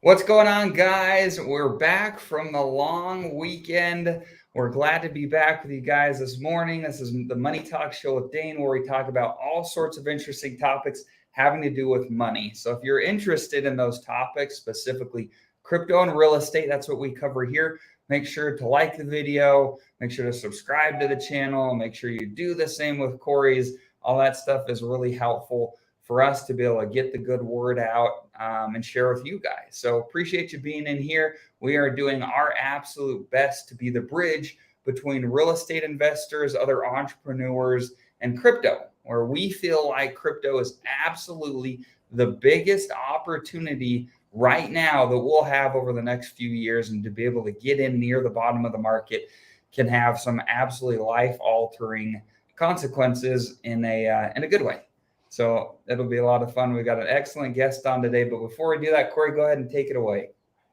What's going on, guys? We're back from the long weekend. We're glad to be back with you guys this morning. This is the Money Talk Show with Dane, where we talk about all sorts of interesting topics having to do with money. So, if you're interested in those topics, specifically crypto and real estate, that's what we cover here. Make sure to like the video, make sure to subscribe to the channel, make sure you do the same with Corey's. All that stuff is really helpful for us to be able to get the good word out and share with you guys. So appreciate you being in here. We are doing our absolute best to be the bridge between real estate investors, other entrepreneurs, and crypto, where we feel like crypto is absolutely the biggest opportunity right now that we'll have over the next few years, and to be able to get in near the bottom of the market can have some absolutely life-altering consequences in a good way. So it'll be a lot of fun. We've got an excellent guest on today. But before we do that, Corey, go ahead and take it away.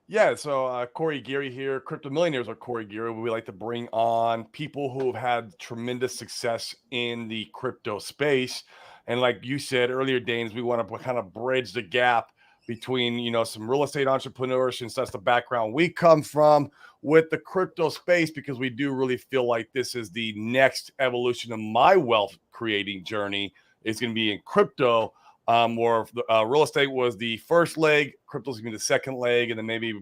Yeah, so Corey Geary here. Crypto Millionaires are Corey Geary. We like to bring on people who have had tremendous success in the crypto space. And like you said earlier, Danes, we want to kind of bridge the gap between, some real estate entrepreneurs, since that's the background we come from, with the crypto space, because we do really feel like this is the next evolution of my wealth creating journey. It's going to be in crypto. Or real estate was the first leg, crypto's gonna be the second leg, and then maybe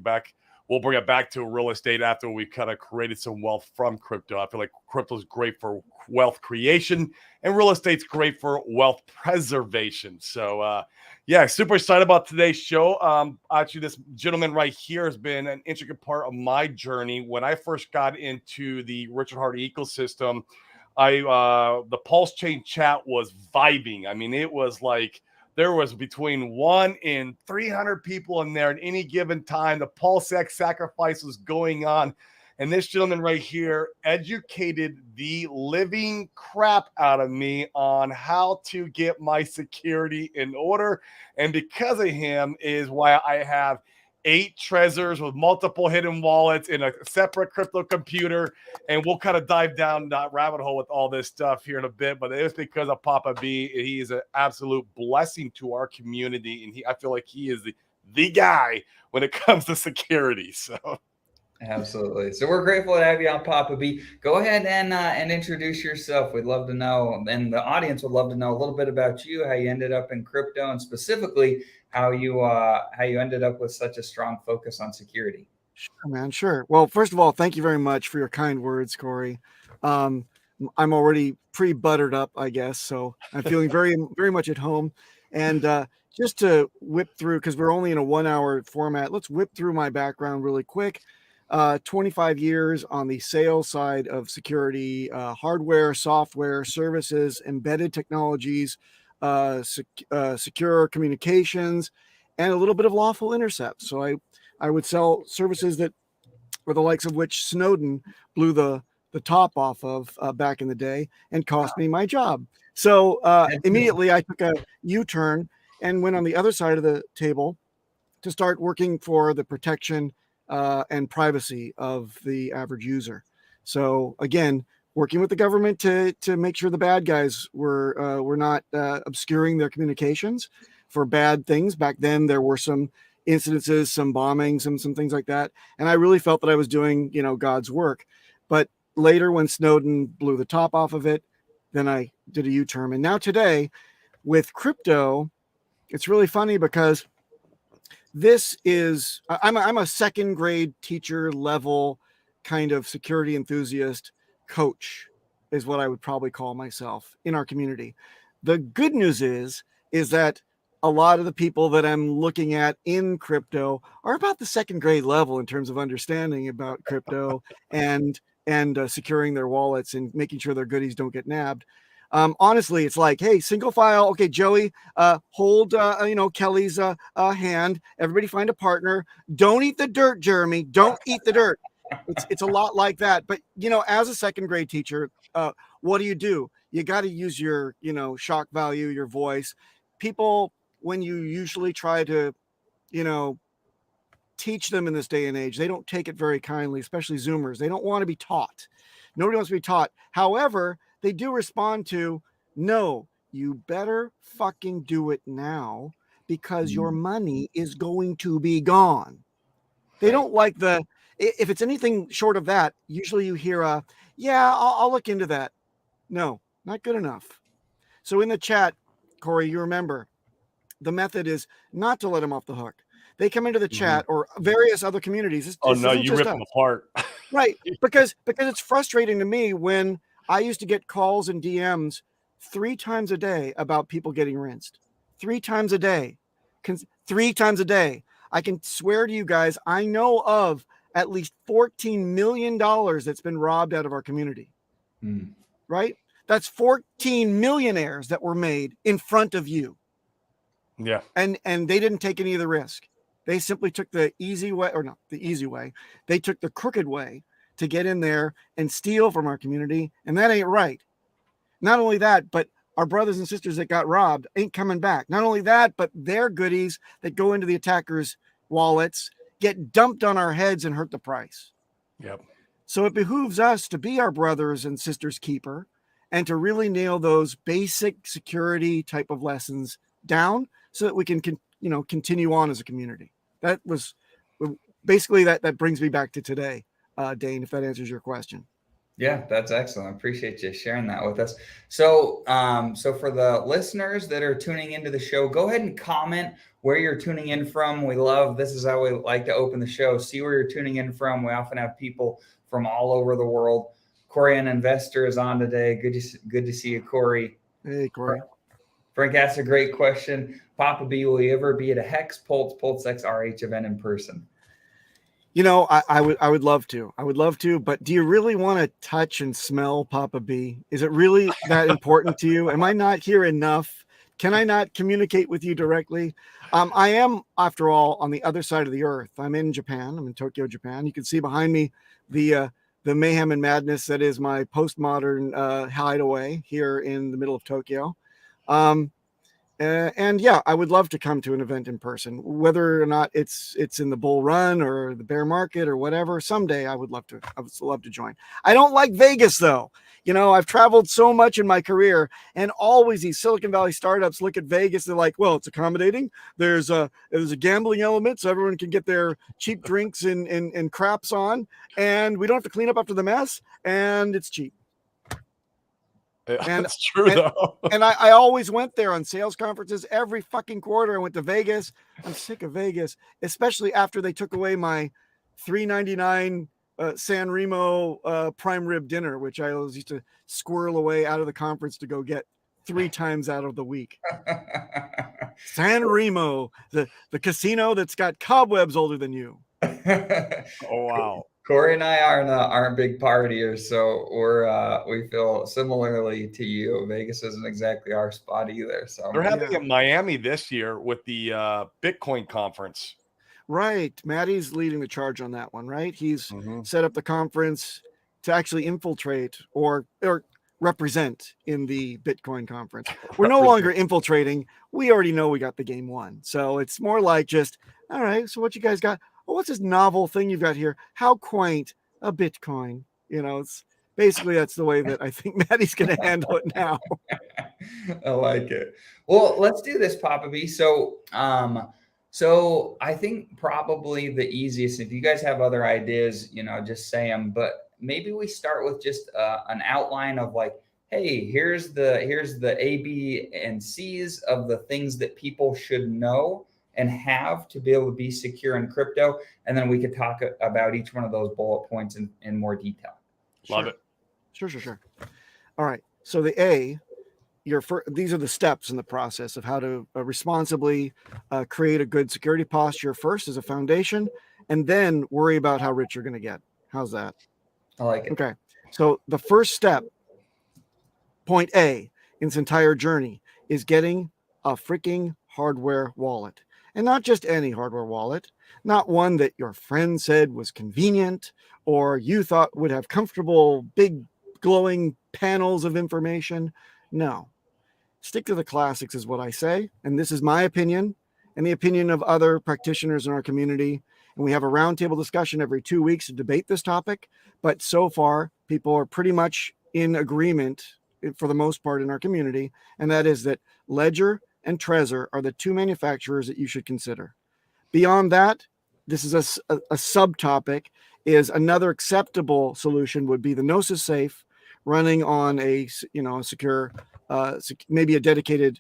we'll bring it back to real estate after we kind of created some wealth from crypto. I feel like crypto's great for wealth creation, and real estate's great for wealth preservation. So, yeah, super excited about today's show. Actually, this gentleman right here has been an intricate part of my journey. When I first got into the Richard Heart ecosystem, the Pulse Chain chat was vibing. I mean, it was like there was between 1 and 300 people in there at any given time. The PulseX sacrifice was going on. And this gentleman right here educated the living crap out of me on how to get my security in order. And because of him is why I have 8 Trezors with multiple hidden wallets in a separate crypto computer. And we'll kind of dive down that rabbit hole with all this stuff here in a bit. But it's because of PapahB. He is an absolute blessing to our community. And I feel like he is the guy when it comes to security. So Absolutely. So we're grateful to have you on, PapahB. Go ahead and introduce yourself. We'd love to know, and the audience would love to know a little bit about you, how you ended up in crypto, and specifically how you ended up with such a strong focus on security. Sure, man. Sure. Well, first of all, thank you very much for your kind words, Corey. I'm already pre-buttered up, I guess, so I'm feeling very, very much at home. And just to whip through, because we're only in a 1-hour format, let's whip through my background really quick. 25 years on the sales side of security, hardware, software, services, embedded technologies, secure communications, and a little bit of lawful intercept. So I would sell services that were the likes of which Snowden blew the top off of back in the day and cost me my job. So immediately I took a U-turn and went on the other side of the table to start working for the protection and privacy of the average user. So again, working with the government to make sure the bad guys were not obscuring their communications for bad things. Back then, there were some incidences, some bombings, some things like that, and I really felt that I was doing God's work. But later, when Snowden blew the top off of it, then I did a U-turn, and now today, with crypto, it's really funny because I'm a second grade teacher level kind of security enthusiast coach is what I would probably call myself in our community. The good news is that a lot of the people that I'm looking at in crypto are about the second grade level in terms of understanding about crypto and securing their wallets and making sure their goodies don't get nabbed. Honestly, it's like, hey, single file. Okay, Joey, hold, Kelly's hand. Everybody find a partner. Don't eat the dirt, Jeremy. Don't eat the dirt. It's a lot like that. But, as a second grade teacher, what do? You got to use your, shock value, your voice. People, when you usually try to, teach them in this day and age, they don't take it very kindly, especially Zoomers. They don't want to be taught. Nobody wants to be taught. However, they do respond to, no, you better fucking do it now because your money is going to be gone. They don't like if it's anything short of that, usually you hear I'll look into that. No, not good enough. So in the chat, Corey, you remember the method is not to let them off the hook. They come into the chat or various other communities. This no, isn't you just rip us. them apart. Right. Because it's frustrating to me when I used to get calls and DMs 3 times a day about people getting rinsed. 3 times a day. 3 times a day. I can swear to you guys, I know of at least $14 million that's been robbed out of our community. Right? That's 14 millionaires that were made in front of you. Yeah. And they didn't take any of the risk. They simply took the easy way, or not the easy way. They took the crooked way to get in there and steal from our community. And that ain't right. Not only that, but our brothers and sisters that got robbed ain't coming back. Not only that, but their goodies that go into the attackers' wallets get dumped on our heads and hurt the price. Yep. So it behooves us to be our brothers and sisters' keeper and to really nail those basic security type of lessons down so that we can continue on as a community. That was basically that brings me back to today, Dane, if that answers your question. Yeah, that's excellent. I appreciate you sharing that with us. So, so for the listeners that are tuning into the show, go ahead and comment where you're tuning in from. This is how we like to open the show. See where you're tuning in from. We often have people from all over the world. Corey, an investor, is on today. Good to see you, Corey. Hey, Corey. Frank asked a great question. PapahB, will you ever be at a Hex Pulse RH event in person? I would love to. I would love to, but do you really want to touch and smell PapahB? Is it really that important to you? Am I not here enough? Can I not communicate with you directly? I am, after all, on the other side of the earth. I'm in Japan. I'm in Tokyo, Japan. You can see behind me the mayhem and madness that is my postmodern hideaway here in the middle of Tokyo. And yeah, I would love to come to an event in person, whether or not it's in the bull run or the bear market or whatever. Someday I would love to join. I don't like Vegas though. I've traveled so much in my career, and always these Silicon Valley startups look at Vegas. They're like, well, it's accommodating. There's a gambling element, so everyone can get their cheap drinks and craps on, and we don't have to clean up after the mess, and it's cheap. And that's true though. And I always went there on sales conferences every fucking quarter. I went to Vegas. I'm sick of Vegas, especially after they took away my $3.99 San Remo prime rib dinner, which I always used to squirrel away out of the conference to go get 3 times out of the week. San Remo, the casino that's got cobwebs older than you. Oh wow. Corey and I aren't big partiers, so we feel similarly to you. Vegas isn't exactly our spot either. So they're having in Miami this year with the Bitcoin conference. Right, Maddie's leading the charge on that one. Right, he's set up the conference to actually infiltrate or represent in the Bitcoin conference. We're no longer infiltrating. We already know we got the game won. So it's more like just, all right, so what you guys got? Oh, what's this novel thing you've got here? How quaint, a Bitcoin. It's basically, that's the way that I think Maddie's going to handle it now. I like it. Well, let's do this, PapahB. So I think probably the easiest, if you guys have other ideas, just say them, but maybe we start with just an outline of like, hey, here's the A, B, and C's of the things that people should know and have to be able to be secure in crypto. And then we could talk about each one of those bullet points in more detail. Love it. Sure. All right. So the A, these are the steps in the process of how to responsibly create a good security posture first as a foundation, and then worry about how rich you're going to get. How's that? I like it. Okay. So the first step, point A in this entire journey, is getting a freaking hardware wallet. And not just any hardware wallet, not one that your friend said was convenient or you thought would have comfortable, big, glowing panels of information. No. Stick to the classics is what I say. And this is my opinion and the opinion of other practitioners in our community. And we have a roundtable discussion every 2 weeks to debate this topic. But so far, people are pretty much in agreement for the most part in our community. And that is that Ledger and Trezor are the two manufacturers that you should consider. Beyond that, this is a subtopic, is another acceptable solution would be the Gnosis Safe running on a secure, maybe a dedicated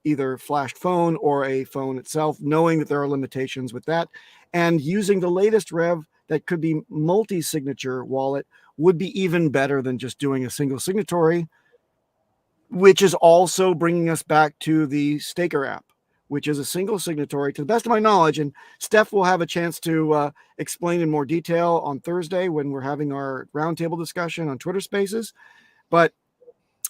either flashed phone or a phone itself, knowing that there are limitations with that, and using the latest rev that could be multi-signature wallet would be even better than just doing a single signatory, which is also bringing us back to the Staker app, which is a single signatory to the best of my knowledge. And Steph will have a chance to explain in more detail on Thursday when we're having our roundtable discussion on Twitter Spaces. But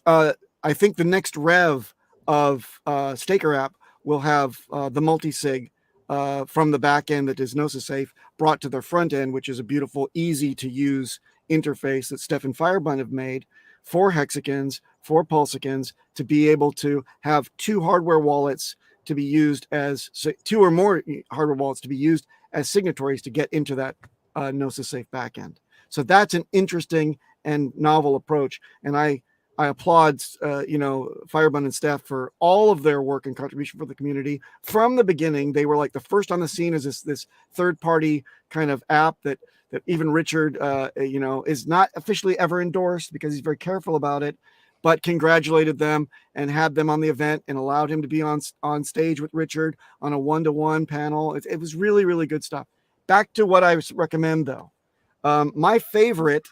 I think the next rev of Staker app will have the multi-sig from the back end that is Gnosis Safe brought to the front end, which is a beautiful, easy to use interface that Steph and Firebun have made for hexagons, for pulsicons, to be able to have two hardware wallets to be used as two or more hardware wallets to be used as signatories to get into that Gnosis Safe backend. So that's an interesting and novel approach. And I applaud, Firebun and Steph for all of their work and contribution for the community. From the beginning, they were like the first on the scene as this third-party kind of app that even Richard, is not officially ever endorsed because he's very careful about it, but congratulated them and had them on the event and allowed him to be on stage with Richard on a one-to-one panel. It was really, really good stuff. Back to what I recommend, though. My favorite,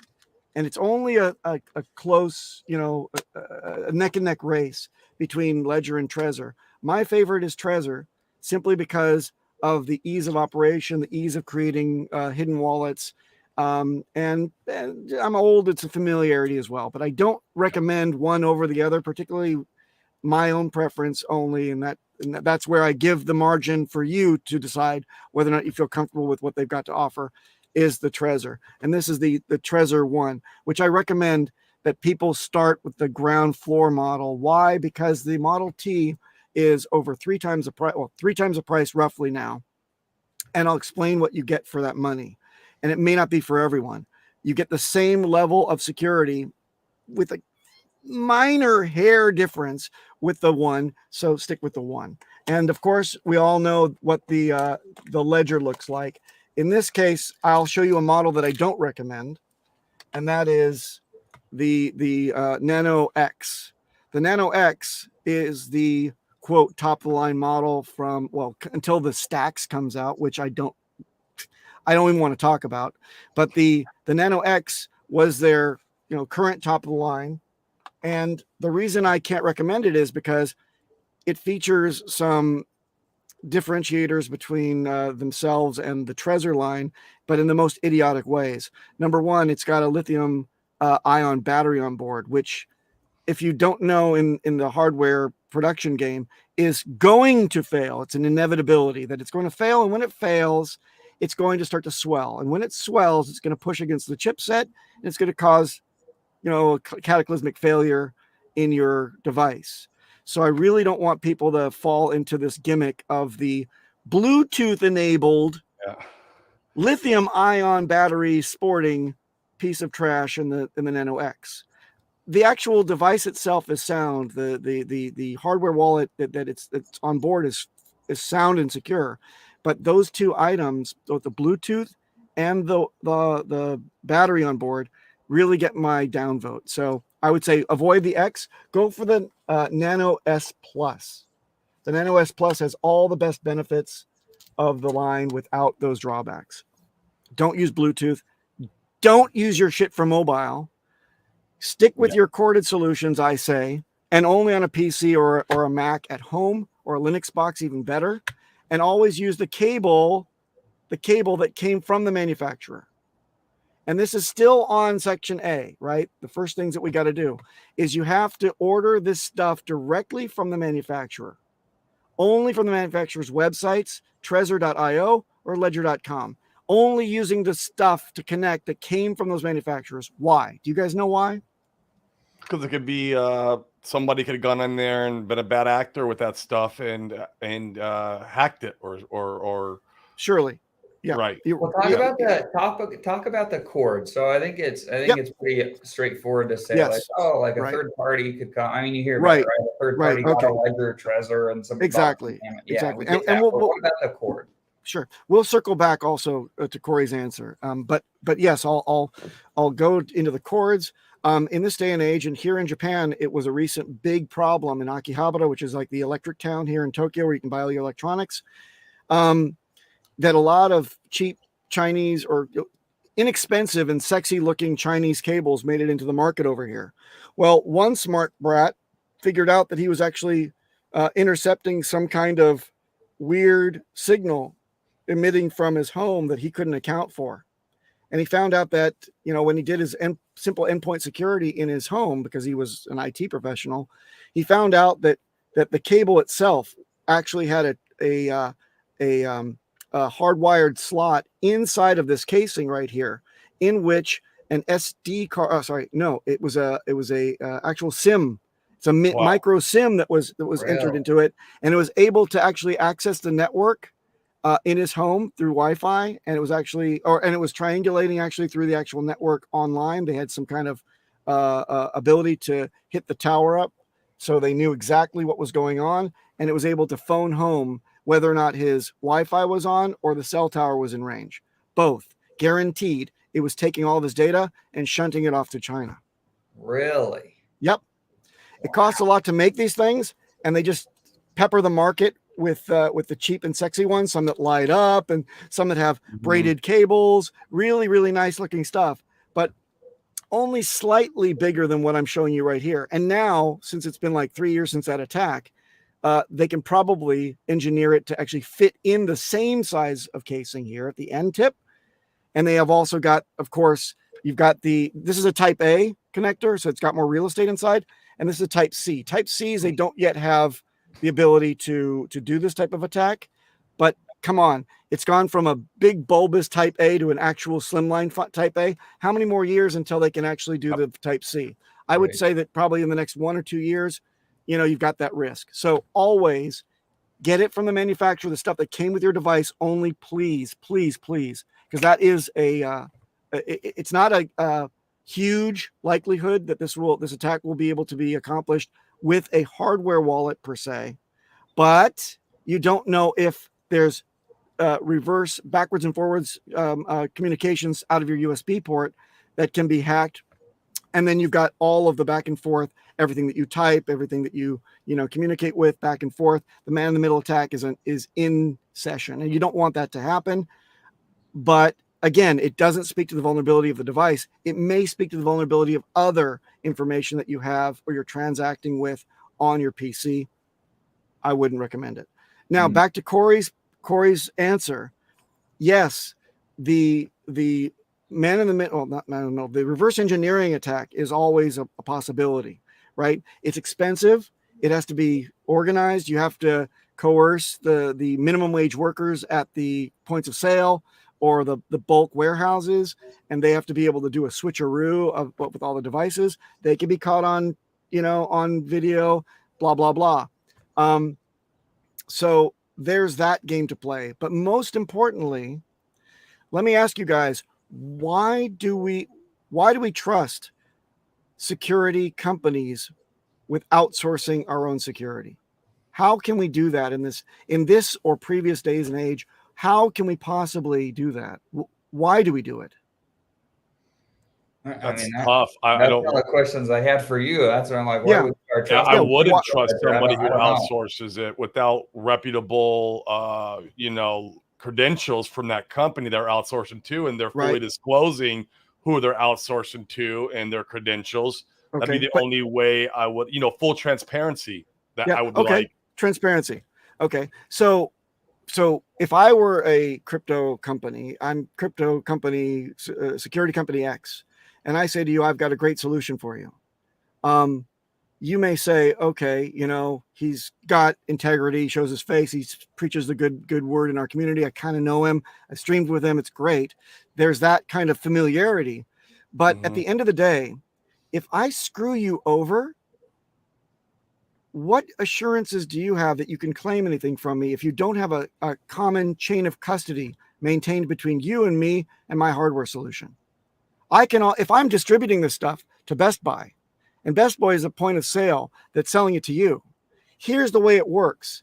and it's only a close, a neck-and-neck race between Ledger and Trezor. My favorite is Trezor, simply because of the ease of operation, the ease of creating hidden wallets. And I'm old, it's a familiarity as well, but I don't recommend one over the other, particularly my own preference only. And that's where I give the margin for you to decide whether or not you feel comfortable with what they've got to offer, is the Trezor. And this is the Trezor 1, which I recommend that people start with the ground floor model. Why? Because the Model T is over three times the price roughly now. And I'll explain what you get for that money. And it may not be for everyone. You get the same level of security with a minor hair difference with the 1. So stick with the 1. And of course, we all know what the Ledger looks like. In this case, I'll show you a model that I don't recommend, and that is the Nano X. The Nano X is the quote top of the line model from, until the Stacks comes out, which I don't even want to talk about. But the Nano X was their current top of the line, and the reason I can't recommend it is because it features some differentiators between themselves and the Trezor line, but in the most idiotic ways. Number one, it's got a lithium ion battery on board, which, if you don't know, in the hardware production game, is going to fail. It's an inevitability that it's going to fail, and when it fails, it's going to start to swell. And when it swells, it's going to push against the chipset, and it's going to cause, a cataclysmic failure in your device. So I really don't want people to fall into this gimmick of the Bluetooth-enabled lithium-ion battery sporting piece of trash in the Nano X. The actual device itself is sound. The hardware wallet that it's on board is sound and secure. But those two items, both the Bluetooth and the battery on board, really get my downvote. So I would say avoid the X. Go for the Nano S Plus. The Nano S Plus has all the best benefits of the line without those drawbacks. Don't use Bluetooth. Don't use your shit for mobile. Stick with your corded solutions, I say, and only on a PC or a Mac at home, or a Linux box, even better. And always use the cable that came from the manufacturer. And this is still on Section A, right? The first things that we got to do is you have to order this stuff directly from the manufacturer. Only from the manufacturer's websites, Trezor.io or Ledger.com. Only using the stuff to connect that came from those manufacturers. Why? Do you guys know why? Because it could be somebody could have gone in there and been a bad actor with that stuff and hacked it or Surely. Yeah. Right. Well, talk about the cord. So I think it's pretty straightforward to say like, Yes. oh, like a Right. third party could come. I mean, you hear about it, Right. right? A third Right. party got Okay. a ledger Trezor and somebody bought some Exactly. payment. Yeah, Exactly. we get And that. But what about the cord? Sure, we'll circle back also to Corey's answer. But yes, I'll go into the cords. In this day and age, and here in Japan, it was a recent big problem in Akihabara, which is like the electric town here in Tokyo, where you can buy all your electronics. That a lot of cheap Chinese or inexpensive and sexy looking Chinese cables made it into the market over here. Well, one smart brat figured out that he was actually intercepting some kind of weird signal emitting from his home that he couldn't account for. And he found out that, when he did his simple endpoint security in his home, because he was an IT professional, he found out that the cable itself actually had a hardwired slot inside of this casing right here, in which an SD card. It was a actual SIM. It's a micro SIM that was entered into it, and it was able to actually access the network in his home through Wi-Fi, and it was triangulating actually through the actual network online. They had some kind of ability to hit the tower up, so they knew exactly what was going on, and it was able to phone home whether or not his Wi-Fi was on or the cell tower was in range. Both guaranteed. It was taking all of his data and shunting it off to China. Really? Yep. It costs a lot to make these things, and they just pepper the market with the cheap and sexy ones, some that light up and some that have braided cables, really, really nice looking stuff, but only slightly bigger than what I'm showing you right here. And now, since it's been like 3 years since that attack, they can probably engineer it to actually fit in the same size of casing here at the end tip. And they have also got, of course, this is a type A connector, so it's got more real estate inside. And this is a type C. Type C's, they don't yet have the ability to do this type of attack, but come on, it's gone from a big bulbous type A to an actual slimline type A. How many more years until they can actually do the type C? I would say that probably in the next 1 or 2 years, you've got that risk. So always get it from the manufacturer, the stuff that came with your device only, please, please, please, because that is it's not a huge likelihood that this attack will be able to be accomplished with a hardware wallet per se, but you don't know if there's reverse, backwards and forwards communications out of your USB port that can be hacked. And then you've got all of the back and forth, everything that you type, everything that you communicate with back and forth. The man in the middle attack is in session, and you don't want that to happen. But again, it doesn't speak to the vulnerability of the device. It may speak to the vulnerability of other information that you have or you're transacting with on your PC. I wouldn't recommend it. Now, back to Corey's answer. Yes, the man in the middle, the reverse engineering attack is always a possibility, right? It's expensive. It has to be organized. You have to coerce the minimum wage workers at the points of sale or the bulk warehouses, and they have to be able to do a switcheroo with all the devices. They can be caught on video, blah, blah, blah. So there's that game to play. But most importantly, let me ask you guys, why do we trust security companies with outsourcing our own security? How can we do that in this or previous days and age? How can we possibly do that? Why do we do it? That's tough. I don't. One of the questions I had for you. That's what I'm like. Yeah. Why would you start Yeah, trusting? I wouldn't trust somebody who I don't know. outsources it without reputable, credentials from that company they're outsourcing to, and they're fully disclosing who they're outsourcing to and their credentials. That'd be the only way I would, full transparency that I would like. Transparency. Okay. So if I were a crypto company, I'm crypto company, security company X, and I say to you, I've got a great solution for you. You may say, okay, he's got integrity, shows his face, he preaches the good word in our community. I kind of know him. I streamed with him. It's great. There's that kind of familiarity. But at the end of the day, if I screw you over, what assurances do you have that you can claim anything from me if you don't have a common chain of custody maintained between you and me and my hardware solution. If I'm distributing this stuff to Best Buy, and Best Buy is a point of sale that's selling it to you, here's the way it works.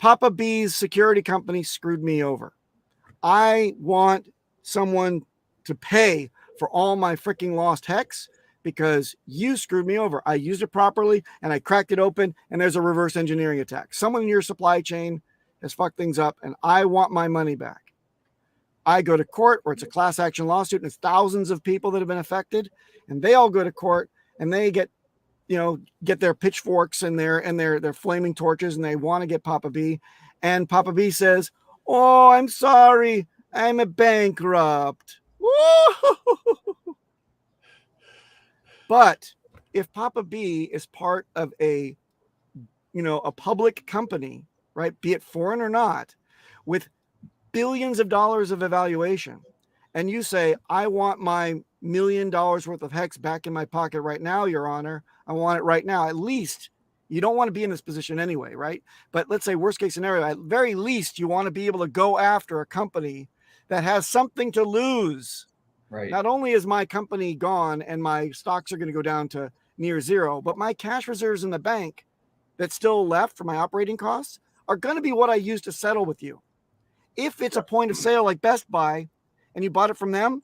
PapahB's security company screwed me over. I want someone to pay for all my freaking lost hex because you screwed me over. I used it properly and I cracked it open and there's a reverse engineering attack. Someone in your supply chain has fucked things up and I want my money back. I go to court where it's a class action lawsuit and it's thousands of people that have been affected, and they all go to court and they get their pitchforks and their flaming torches and they want to get PapahB. And PapahB says, "Oh, I'm sorry, I'm a bankrupt." Woo! But if PapahB is part of a public company, right, be it foreign or not, with billions of dollars of evaluation, and you say, "I want my $1 million worth of hex back in my pocket right now, Your Honor. I want it right now." At least you don't want to be in this position anyway, right? But let's say worst case scenario, at very least you want to be able to go after a company that has something to lose. Right. Not only is my company gone and my stocks are going to go down to near zero, but my cash reserves in the bank that's still left for my operating costs are going to be what I use to settle with you. If it's a point of sale like Best Buy and you bought it from them,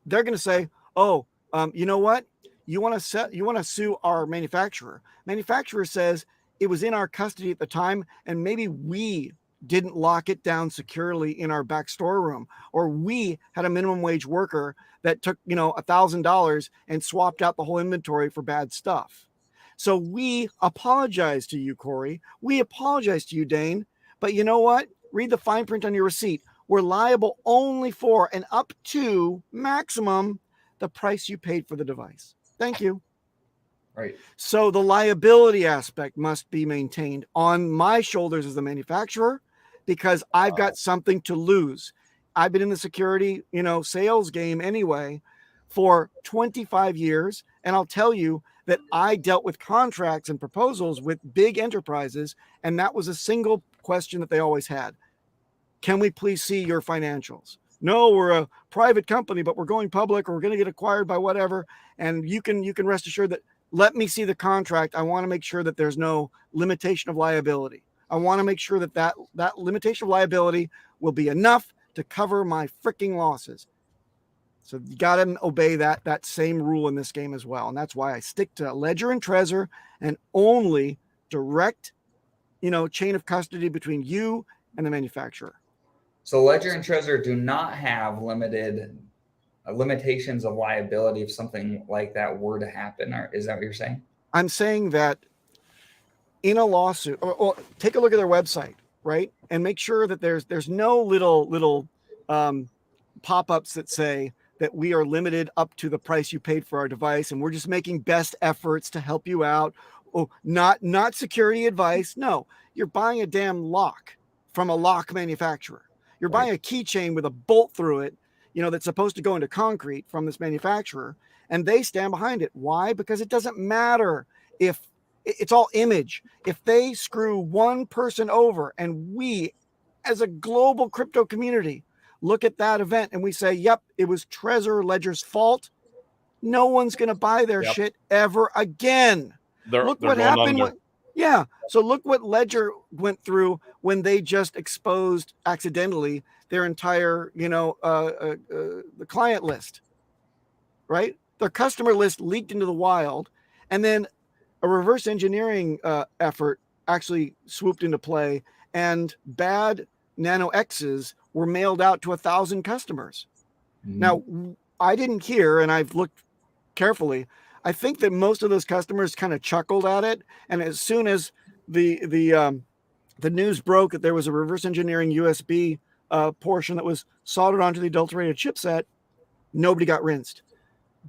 they're going to say, "Oh, you know what? You want to sue our manufacturer. Manufacturer says it was in our custody at the time, and maybe we didn't lock it down securely in our back storeroom, or we had a minimum wage worker that took $1,000 and swapped out the whole inventory for bad stuff. So we apologize to you, Corey. We apologize to you, Dane. But you know what? Read the fine print on your receipt. We're liable only for and up to maximum the price you paid for the device. Thank you." Right. So the liability aspect must be maintained on my shoulders as the manufacturer because I've got something to lose. I've been in the security, sales game anyway for 25 years. And I'll tell you that I dealt with contracts and proposals with big enterprises. And that was a single question that they always had. "Can we please see your financials?" "No, we're a private company, but we're going public or we're going to get acquired by whatever. And you can rest assured that let me see the contract. I want to make sure that there's no limitation of liability. I want to make sure that limitation of liability will be enough to cover my freaking losses." So you got to obey that same rule in this game as well. And that's why I stick to Ledger and Trezor and only direct, chain of custody between you and the manufacturer. So Ledger and Trezor do not have limitations of liability if something like that were to happen. Is that what you're saying? I'm saying that in a lawsuit, or take a look at their website, right, and make sure that there's no little pop-ups that say that we are limited up to the price you paid for our device, and we're just making best efforts to help you out. Oh, not security advice. No, you're buying a damn lock from a lock manufacturer. You're buying a keychain with a bolt through it, that's supposed to go into concrete from this manufacturer, and they stand behind it. Why? Because it doesn't matter if it's all image. If they screw one person over and we, as a global crypto community, look at that event and we say, "Yep, it was Trezor Ledger's fault," no one's going to buy their shit ever again. Look what happened. So look what Ledger went through when they just exposed accidentally their entire, the client list, right? Their customer list leaked into the wild, and then a reverse engineering effort actually swooped into play, and bad Nano X's were mailed out to 1,000 customers. Mm-hmm. Now, I didn't hear, and I've looked carefully, I think that most of those customers kind of chuckled at it. And as soon as the news broke that there was a reverse engineering USB portion that was soldered onto the adulterated chipset, nobody got rinsed.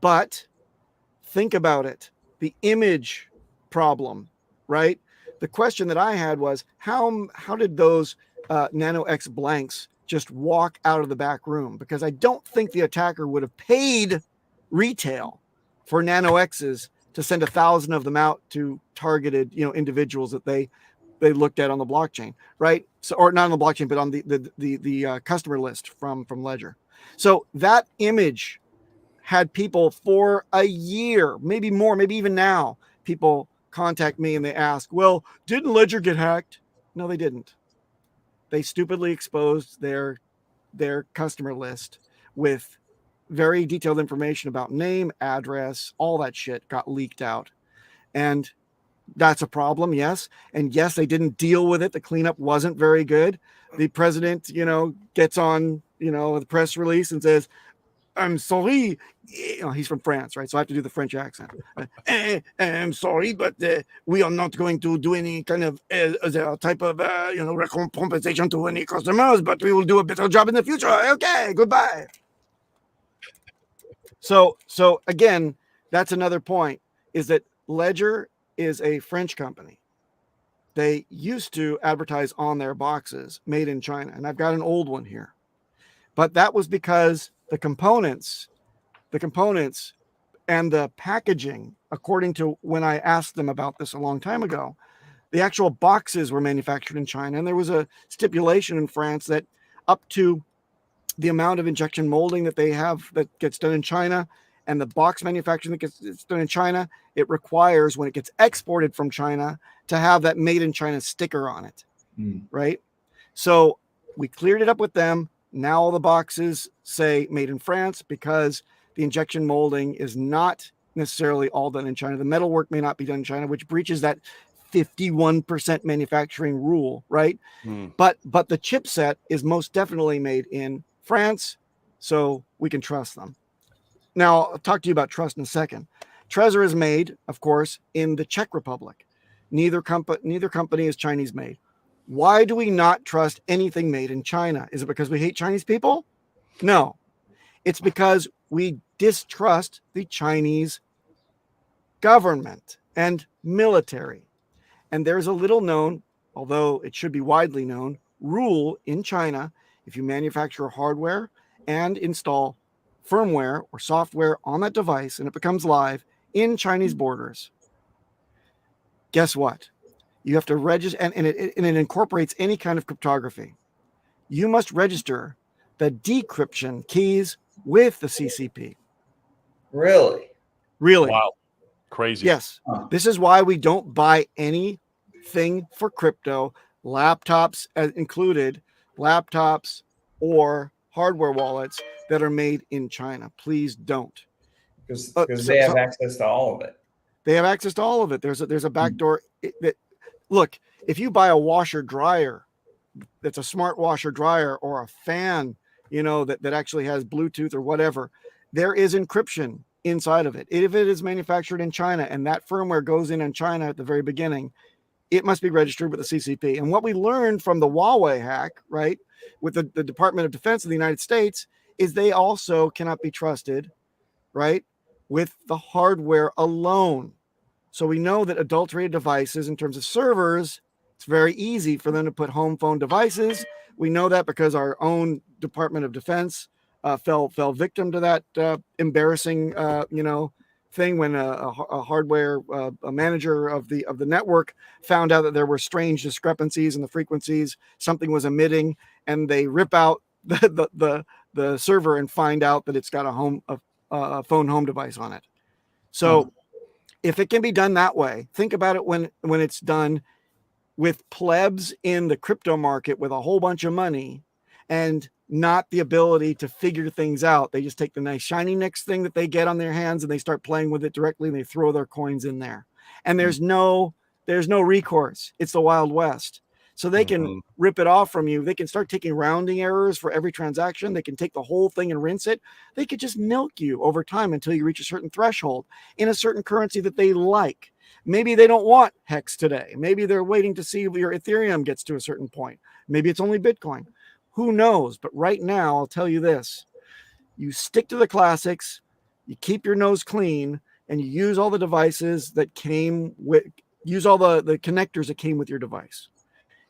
But think about it. The image problem, right? The question that I had was, how did those Nano X blanks just walk out of the back room? Because I don't think the attacker would have paid retail for Nano X's to send 1,000 of them out to targeted, individuals that they they looked at on the blockchain, right? So, or not on the blockchain, but on the customer list from Ledger. So that image had people for a year, maybe more, maybe even now, people contact me and they ask, well, didn't Ledger get hacked? No, they didn't. They stupidly exposed their customer list with very detailed information about name, address, all that shit got leaked out. And that's a problem, yes. And yes, they didn't deal with it. The cleanup wasn't very good. The president, gets on, the press release and says, I'm sorry. He's from France, right? So I have to do the French accent. I'm sorry, but we are not going to do any kind of type of, compensation to any customers, but we will do a better job in the future. Okay, goodbye. So again, that's another point, is that Ledger is a French company. They used to advertise on their boxes, made in China. And I've got an old one here. But that was because the components and the packaging, according to when I asked them about this a long time ago, the actual boxes were manufactured in China. And there was a stipulation in France that up to the amount of injection molding that they have that gets done in China and the box manufacturing that gets done in China, it requires, when it gets exported from China, to have that made in China sticker on it, right? So we cleared it up with them. Now all the boxes say made in France because the injection molding is not necessarily all done in China. The metalwork may not be done in China, which breaches that 51% manufacturing rule, right? But the chipset is most definitely made in France, so we can trust them. Now, I'll talk to you about trust in a second. Trezor is made, of course, in the Czech Republic. Neither company is Chinese made. Why do we not trust anything made in China? Is it because we hate Chinese people? No. It's because we distrust the Chinese government and military. And there's a little known, although it should be widely known, rule in China. If you manufacture hardware and install firmware or software on that device and it becomes live in Chinese borders, guess what? You have to register, and it incorporates any kind of cryptography. You must register the decryption keys with the CCP. Really? Wow. Crazy. Yes. This is why we don't buy anything for crypto, laptops included, laptops or hardware wallets that are made in China. Please don't. Because they have access to all of it. They have access to all of it. There's a backdoor that, look, if you buy a washer dryer that's a smart washer dryer or a fan, that actually has Bluetooth or whatever, there is encryption inside of it. If it is manufactured in China and that firmware goes in China at the very beginning, it must be registered with the CCP. And what we learned from the Huawei hack, right, with the Department of Defense of the United States, is they also cannot be trusted, right, with the hardware alone. So we know that adulterated devices, in terms of servers, it's very easy for them to put home phone devices. We know that because our own Department of Defense fell victim to that embarrassing, thing when a hardware a manager of the network found out that there were strange discrepancies in the frequencies, something was emitting, and they rip out the server and find out that it's got a phone home device on it. So if it can be done that way, think about it when it's done with plebs in the crypto market with a whole bunch of money and not the ability to figure things out. They just take the nice shiny next thing that they get on their hands and they start playing with it directly and they throw their coins in there. And there's no recourse. It's the Wild West. So they can rip it off from you. They can start taking rounding errors for every transaction. They can take the whole thing and rinse it. They could just milk you over time until you reach a certain threshold in a certain currency that they like. Maybe they don't want Hex today. Maybe they're waiting to see if your Ethereum gets to a certain point. Maybe it's only Bitcoin. Who knows? But right now, I'll tell you this. You stick to the classics, you keep your nose clean, and you use all the devices that use all the connectors that came with your device.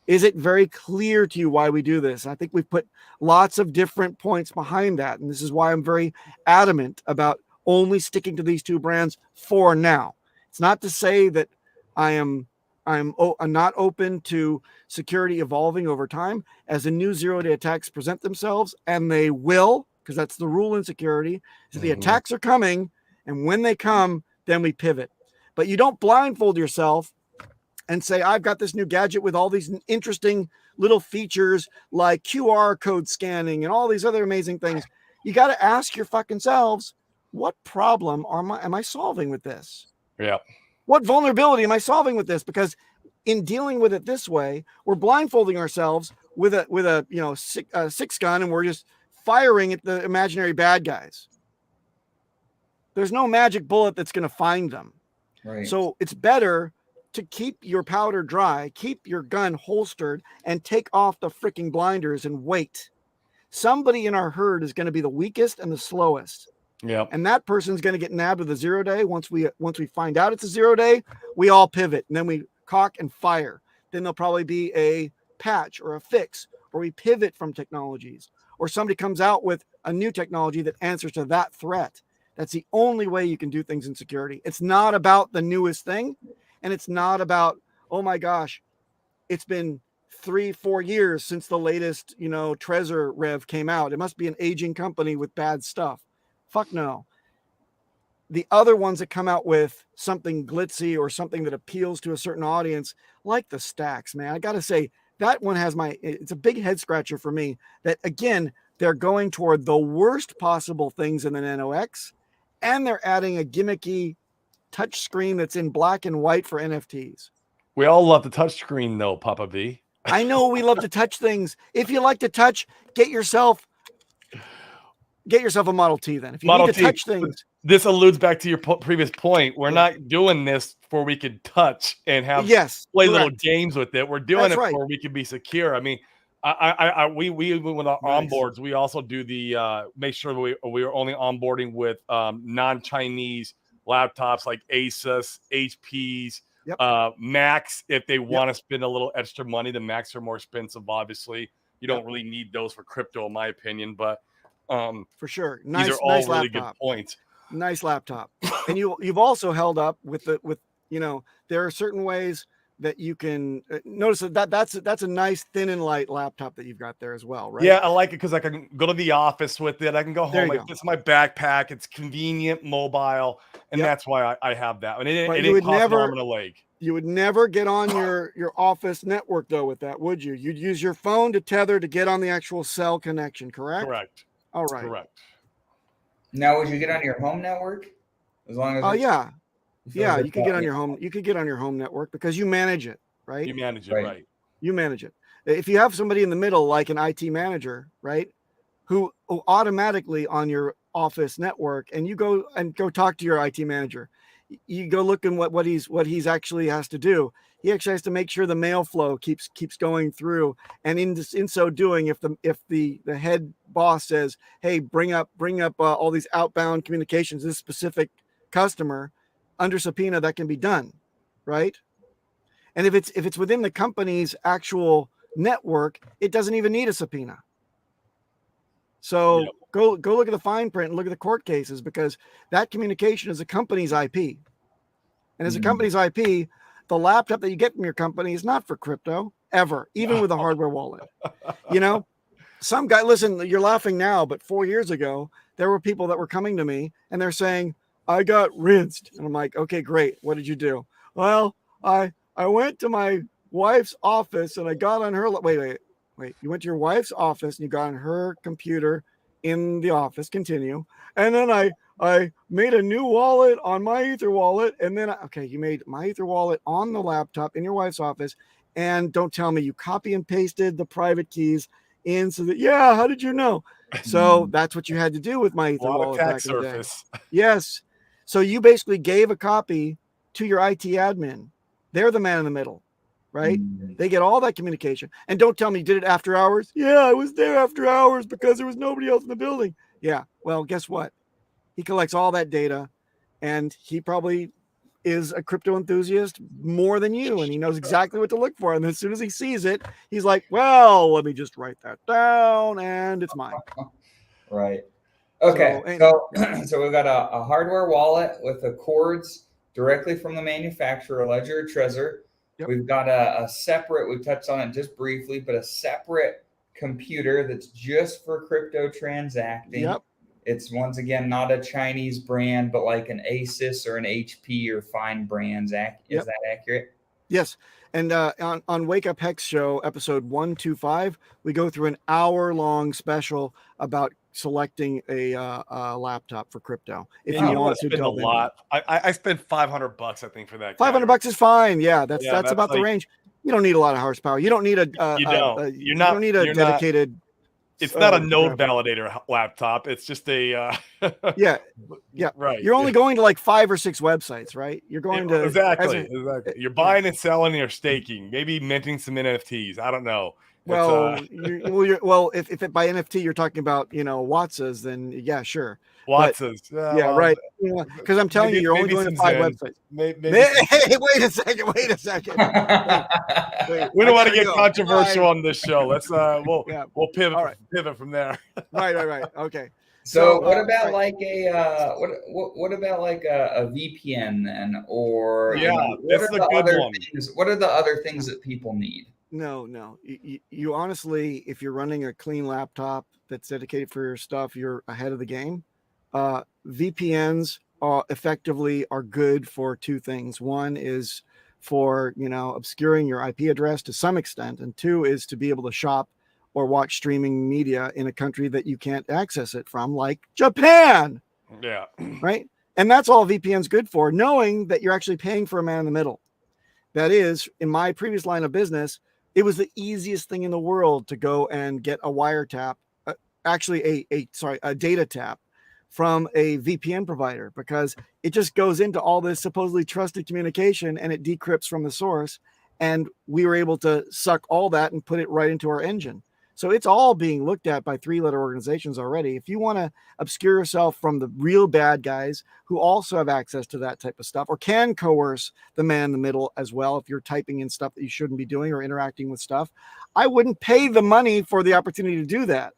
Is it very clear to you why we do this? I think we've put lots of different points behind that. And this is why I'm very adamant about only sticking to these two brands for now. It's not to say that I am I'm not open to security evolving over time as the new zero-day attacks present themselves, and they will, because that's the rule in security. So the attacks are coming, and when they come, then we pivot. But you don't blindfold yourself and say, I've got this new gadget with all these interesting little features like QR code scanning and all these other amazing things. You got to ask your fucking selves, what problem am I solving with this? Yeah. What vulnerability am I solving with this? Because in dealing with it this way, we're blindfolding ourselves with a six gun, and we're just firing at the imaginary bad guys. There's no magic bullet that's going to find them. Right. So it's better to keep your powder dry, keep your gun holstered, and take off the freaking blinders and wait. Somebody in our herd is going to be the weakest and the slowest. Yeah. And that person's going to get nabbed with a 0-day. Once we find out it's a 0-day, we all pivot, and then we cock and fire. Then there'll probably be a patch or a fix, or we pivot from technologies, or somebody comes out with a new technology that answers to that threat. That's the only way you can do things in security. It's not about the newest thing, and it's not about, oh my gosh, it's been 3-4 years since the latest, Trezor Rev came out. It must be an aging company with bad stuff. Fuck no. The other ones that come out with something glitzy or something that appeals to a certain audience, like the stacks, man, I got to say that one it's a big head scratcher for me that, again, they're going toward the worst possible things in the Nano X, and they're adding a gimmicky touch screen that's in black and white for NFTs. We all love the touch screen though, PapahB. I know we love to touch things. If you like to touch, get yourself a Model T then. If you need to touch things. This alludes back to your previous point. We're not doing this for we could touch and have play little games with it. We're doing for we can be secure. I mean, we with our onboards, we also do the make sure we are only onboarding with non-Chinese laptops like Asus, HPs, Macs. If they want to spend a little extra money, the Macs are more expensive. Obviously, you don't really need those for crypto, in my opinion. But for sure, these are all really good points. Nice laptop. And you've also held up with there are certain ways that you can notice that's a nice thin and light laptop that you've got there as well, right? Yeah, I like it because I can go to the office with it. I can go home. It's my backpack. It's convenient, mobile, and that's why I have that. And it didn't cost an arm and a leg. You would never get on your office network though with that, would you? You'd use your phone to tether to get on the actual cell connection, correct? Correct. All right. Correct. Now, would you get on your home network? As long as you could get on your home. You could get on your home network because you manage it, right? You manage it, right? You manage it. If you have somebody in the middle, like an IT manager, right, who automatically on your office network, and you go talk to your IT manager, you go look at what he's actually has to do. He actually has to make sure the mail flow keeps going through, and in so doing, if the head boss says, "Hey, bring up all these outbound communications to this specific customer," under subpoena, that can be done, right? And if it's within the company's actual network, it doesn't even need a subpoena. So go look at the fine print and look at the court cases, because that communication is a company's IP, and as a company's IP. The laptop that you get from your company is not for crypto ever, even with a hardware wallet. Some guy, listen, you're laughing now, but 4 years ago, there were people that were coming to me and they're saying, I got rinsed. And I'm like, okay, great. What did you do? Well, I went to my wife's office and I got on her. Wait. You went to your wife's office and you got on her computer in the office. Continue. And then I made a new wallet on my Ether wallet. And then, you made my Ether wallet on the laptop in your wife's office. And don't tell me you copy and pasted the private keys in so that, how did you know? So that's what you had to do with my Ether wallet back in the day. Yes. So you basically gave a copy to your IT admin. They're the man in the middle, right? They get all that communication. And don't tell me you did it after hours. Yeah, I was there after hours because there was nobody else in the building. Yeah. Well, guess what? He collects all that data, and he probably is a crypto enthusiast more than you, and he knows exactly what to look for. And as soon as he sees it, he's like, well, let me just write that down, and it's mine. Right. Okay. So we've got a hardware wallet with the cords directly from the manufacturer, Ledger, Trezor. Yep. We've got a separate, we touched on it just briefly, but a separate computer that's just for crypto transacting. Yep. It's once again not a Chinese brand, but like an Asus or an HP or fine brands. Is that accurate? Yes. And on Wake Up Hex Show, episode 125, we go through an hour-long special about selecting a laptop for crypto. If you want to spend a lot, I spent $500, I think, for that. $500 is fine. Yeah, that's about the range. You don't need a lot of horsepower. You don't need you don't need a dedicated. It's not a node validator laptop. It's just a yeah. Right. You're only going to like 5 or 6 websites, right? You're going to exactly. You're buying and selling, or staking, maybe minting some NFTs. I don't know. Well, if it by NFT you're talking about, Watsas, then yeah, sure. Watsas, right. Because I'm telling you, you're only going to 5 websites. Hey, wait a second. Wait, we don't want to get controversial on this show. Let's we'll pivot from there. Right. Okay. So what about like a what about like a VPN then, or that's a good one. What are the other things that people need? No. You honestly, if you're running a clean laptop that's dedicated for your stuff, you're ahead of the game. VPNs effectively are good for 2 things. One is for, obscuring your IP address to some extent, and 2 is to be able to shop or watch streaming media in a country that you can't access it from, like Japan. Yeah. Right. And that's all VPN's good for, knowing that you're actually paying for a man in the middle. That is, in my previous line of business, it was the easiest thing in the world to go and get a wiretap, a data tap from a VPN provider, because it just goes into all this supposedly trusted communication and it decrypts from the source. And we were able to suck all that and put it right into our engine. So it's all being looked at by 3-letter organizations already. If you want to obscure yourself from the real bad guys who also have access to that type of stuff, or can coerce the man in the middle as well, if you're typing in stuff that you shouldn't be doing or interacting with stuff, I wouldn't pay the money for the opportunity to do that.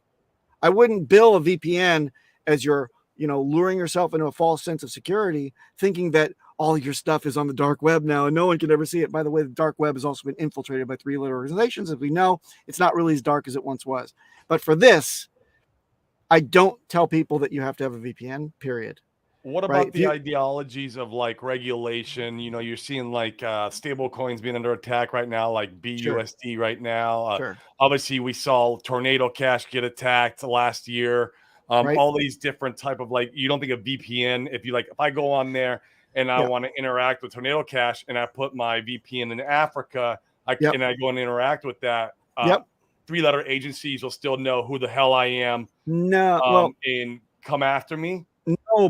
I wouldn't bill a VPN as you're, luring yourself into a false sense of security, thinking that all your stuff is on the dark web now and no one can ever see it. By the way, the dark web has also been infiltrated by 3-letter organizations. As we know, it's not really as dark as it once was. But for this, I don't tell people that you have to have a VPN, period. What about the ideologies of like regulation? You're seeing like stable coins being under attack right now, like BUSD right now. Obviously, we saw Tornado Cash get attacked last year. All these different type of you don't think of VPN. If I go on there and I want to interact with Tornado Cash and I put my VPN in Africa, and I go and interact with that. 3-letter agencies will still know who the hell I am. And come after me. No,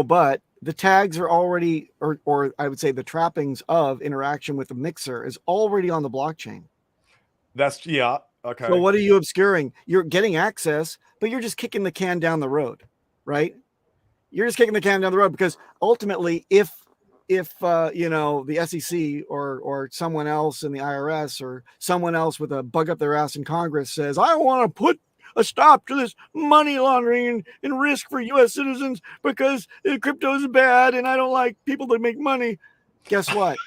but the tags are already, or I would say the trappings of interaction with the mixer is already on the blockchain. Okay. So what are you obscuring? You're getting access, but you're just kicking the can down the road, right? You're just kicking the can down the road, because ultimately, if the SEC or someone else in the IRS or someone else with a bug up their ass in Congress says, I want to put a stop to this money laundering and risk for U.S. citizens because crypto is bad and I don't like people that make money. Guess what?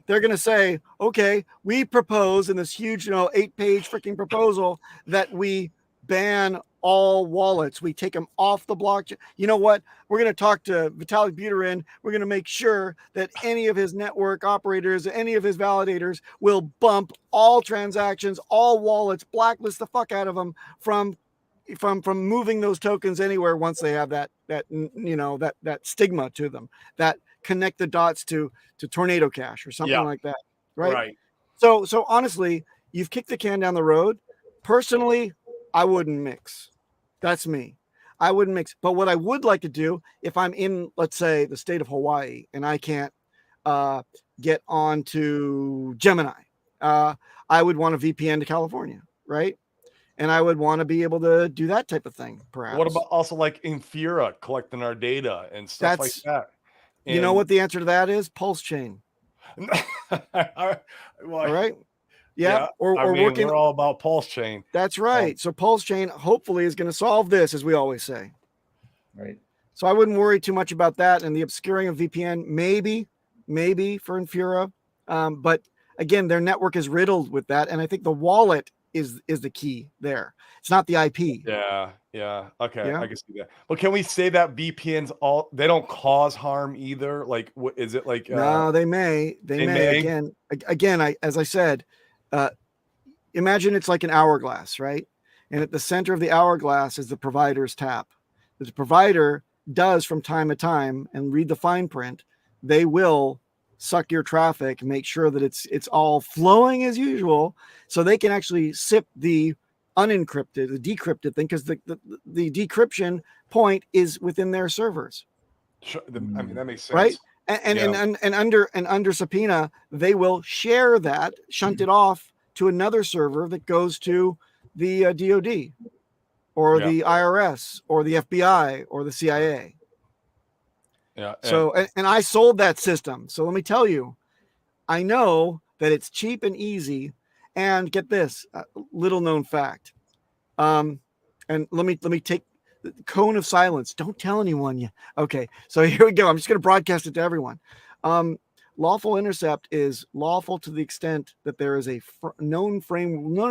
They're going to say, okay, we propose in this huge, 8-page freaking proposal that we ban all wallets. We take them off the blockchain. You know what? We're going to talk to Vitalik Buterin. We're going to make sure that any of his network operators, any of his validators will bump all transactions, all wallets, blacklist the fuck out of them from moving those tokens anywhere once they have that stigma to them, that connect the dots to Tornado Cash or something like that. Right. So honestly, you've kicked the can down the road. Personally, I wouldn't mix. That's me. I wouldn't mix. But what I would like to do, if I'm in, let's say, the state of Hawaii and I can't get onto Gemini, I would want a VPN to California, right? And I would want to be able to do that type of thing, perhaps. What about also like Infura collecting our data and stuff like that? And you know what the answer to that is? Pulse chain. All right. Yeah. Or working. We're all about Pulse chain. That's right. So Pulse chain hopefully is going to solve this, as we always say. Right. So I wouldn't worry too much about that. And the obscuring of VPN, maybe for Infura, But again, their network is riddled with that, and I think the wallet is the key there. It's not the IP. Yeah. Okay, Yeah. I can see that. But can we say that VPNs they don't cause harm either? Like, what is it like? No, they may. They may. Again, as I said, uh, imagine it's like an hourglass, right? And at the center of the hourglass is the provider's tap. The provider does from time to time, and read the fine print, they will suck your traffic, make sure that it's all flowing as usual, so they can actually sip the unencrypted, the decrypted thing, because the decryption point is within their servers. Sure, I mean, that makes sense. Right? And under subpoena, they will share that, shunt it off to another server that goes to the DoD or the IRS or the FBI or the CIA. Yeah. So, and I sold that system. So let me tell you, I know that it's cheap and easy. And get this, little known fact. And let me take the cone of silence. Don't tell anyone yet. Okay. So here we go. I'm just going to broadcast it to everyone. Lawful intercept is lawful to the extent that there is a known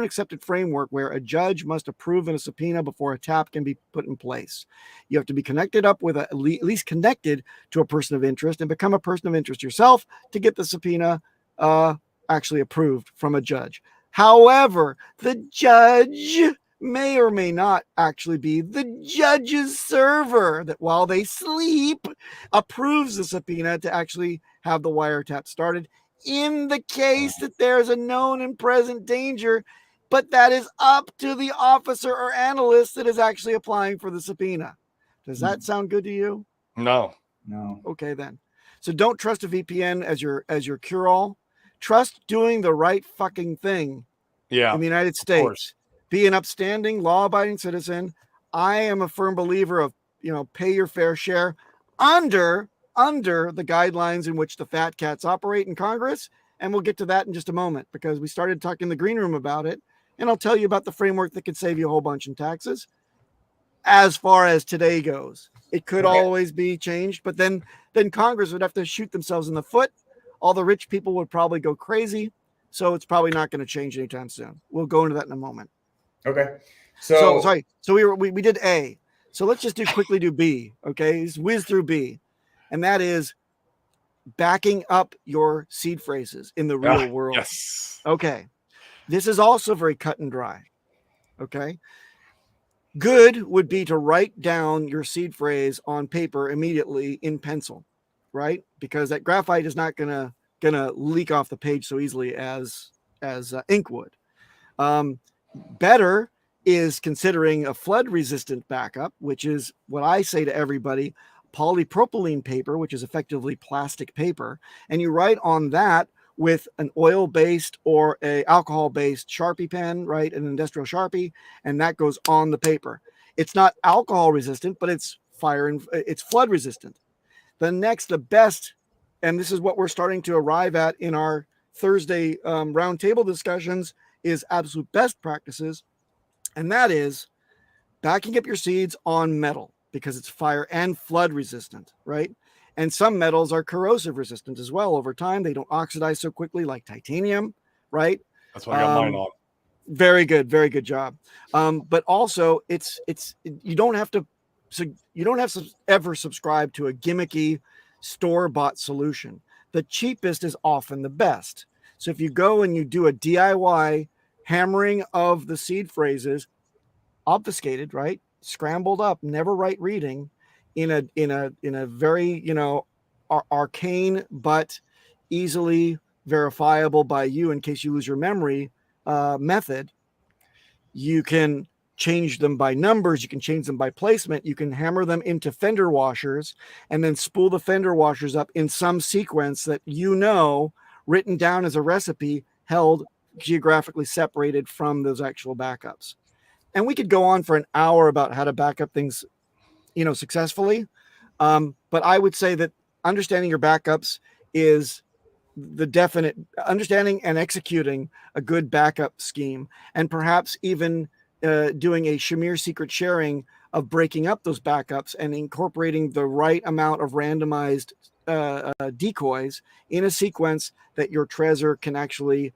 accepted framework where a judge must approve a subpoena before a tap can be put in place. You have to be connected up with at least connected to a person of interest and become a person of interest yourself to get the subpoena actually approved from a judge. However, the judge may or may not actually be the judge's server that, while they sleep, approves the subpoena to actually have the wiretap started in the case that there's a known and present danger, but that is up to the officer or analyst that is actually applying for the subpoena. Does that sound good to you? No. Okay, then. So don't trust a VPN as your cure-all. Trust doing the right fucking thing in the United States. Be an upstanding, law-abiding citizen. I am a firm believer of, pay your fair share under the guidelines in which the fat cats operate in Congress. And we'll get to that in just a moment, because we started talking in the green room about it. And I'll tell you about the framework that could save you a whole bunch in taxes. As far as today goes, it could always be changed, but then Congress would have to shoot themselves in the foot. All the rich people would probably go crazy. So it's probably not going to change anytime soon. We'll go into that in a moment. Okay. So sorry. So we did A. So let's just quickly do B. Okay. Just whiz through B. And that is backing up your seed phrases in the real world. Yes. Okay. This is also very cut and dry. Okay. Good would be to write down your seed phrase on paper immediately in pencil, right? Because that graphite is not gonna leak off the page so easily as ink would. Better is considering a flood resistant backup, which is what I say to everybody: polypropylene paper, which is effectively plastic paper, and you write on that with an oil-based or a alcohol-based Sharpie pen, right? An industrial Sharpie, and that goes on the paper. It's not alcohol resistant, but it's it's flood resistant. The best, and this is what we're starting to arrive at in our Thursday roundtable discussions, is absolute best practices, and that is backing up your seeds on metal, because it's fire and flood resistant, right? And some metals are corrosive resistant as well over time. They don't oxidize so quickly, like titanium, right? That's what I got mine on. Very good job. But also, you don't have to ever subscribe to a gimmicky store-bought solution. The cheapest is often the best. So if you go and you do a DIY hammering of the seed phrases, obfuscated, right? Scrambled up, never right reading, in a very arcane but easily verifiable by you in case you lose your memory method. You can change them by numbers, you can change them by placement, you can hammer them into fender washers and then spool the fender washers up in some sequence that written down as a recipe, held geographically separated from those actual backups. And we could go on for an hour about how to back up things successfully. But I would say that understanding your backups is the definite understanding and executing a good backup scheme, and perhaps even doing a Shamir secret sharing of breaking up those backups and incorporating the right amount of randomized decoys in a sequence that your Trezor can actually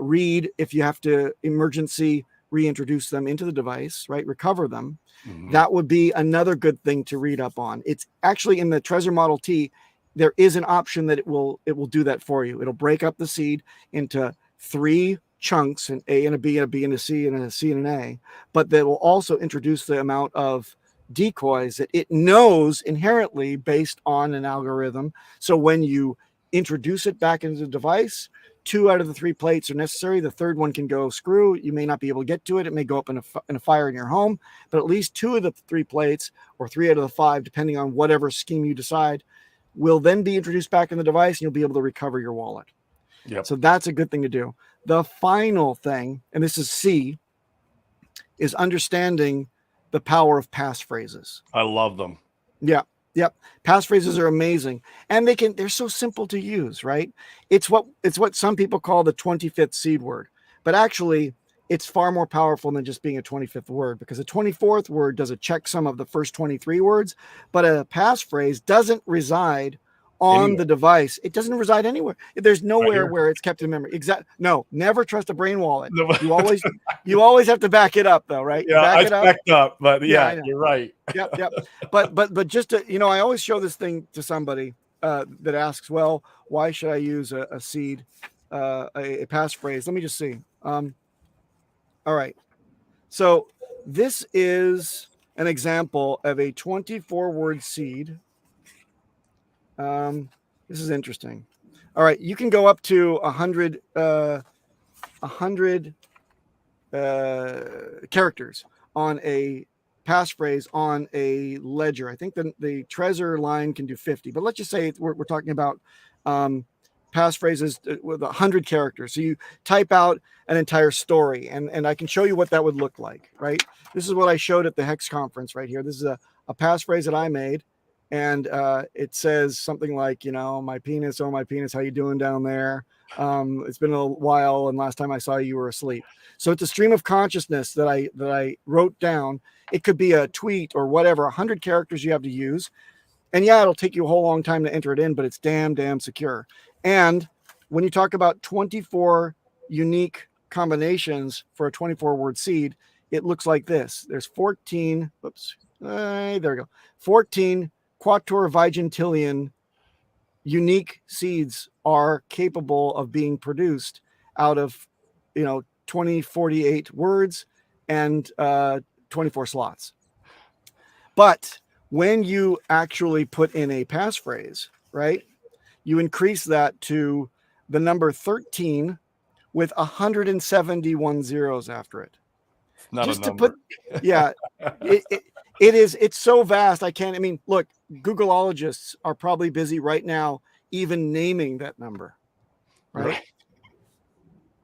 read if you have to emergency reintroduce them into the device, right? Recover them. Mhm. That would be another good thing to read up on. It's actually in the Trezor Model T, there is an option that it will do that for you. It'll break up the seed into 3 chunks, an A and a B and a B and a C and a C and an A, but that will also introduce the amount of decoys that it knows inherently based on an algorithm. So when you introduce it back into the device, 2 out of the 3 plates are necessary. The third one can go screw. You may not be able to get to it. It may go up in a fire in your home, but at least 2 of the 3 plates, or 3 out of the 5, depending on whatever scheme you decide, will then be introduced back in the device, and you'll be able to recover your wallet. Yep. So that's a good thing to do. The final thing, and this is C, is understanding the power of passphrases. I love them. Yeah. Yep. Passphrases are amazing. And they're so simple to use, right? It's what some people call the 25th seed word. But actually, it's far more powerful than just being a 25th word, because a 24th word does a checksum of the first 23 words, but a passphrase doesn't reside on Anywhere. the device. It doesn't reside anywhere. There's nowhere here. where it's kept in memory. No, never trust a brain wallet. No. You always have to back it up, though, right? Yeah, back I it up. backed up, but Yeah, I yeah, know. you're right. Yep. But just to, I always show this thing to somebody that asks, well, why should I use a seed, a passphrase? Let me just see. All right. So this is an example of a 24-word seed. This is interesting. All right, you can go up to 100 characters on a passphrase on a ledger. I think the Trezor line can do 50, but let's just say we're talking about passphrases with 100 characters. So you type out an entire story, and I can show you what that would look like, right? This is what I showed at the Hex conference right here. This is a passphrase that I made, and it says something like, my penis, oh my penis, how you doing down there? It's been a while, and last time I saw you were asleep. So it's a stream of consciousness that I wrote down. It could be a tweet or whatever, 100 characters you have to use. And yeah, it'll take you a whole long time to enter it in, but it's damn secure. And when you talk about 24 unique combinations for a 24-word seed, it looks like this. There's 14, there we go. 14 quattuorvigintillion unique seeds are capable of being produced out of, 2048 words and 24 slots. But when you actually put in a passphrase, right, you increase that to the number 13 with 171 zeros after it. Not just a to number. put, yeah, it's so vast. Look, Googleologists are probably busy right now even naming that number, right?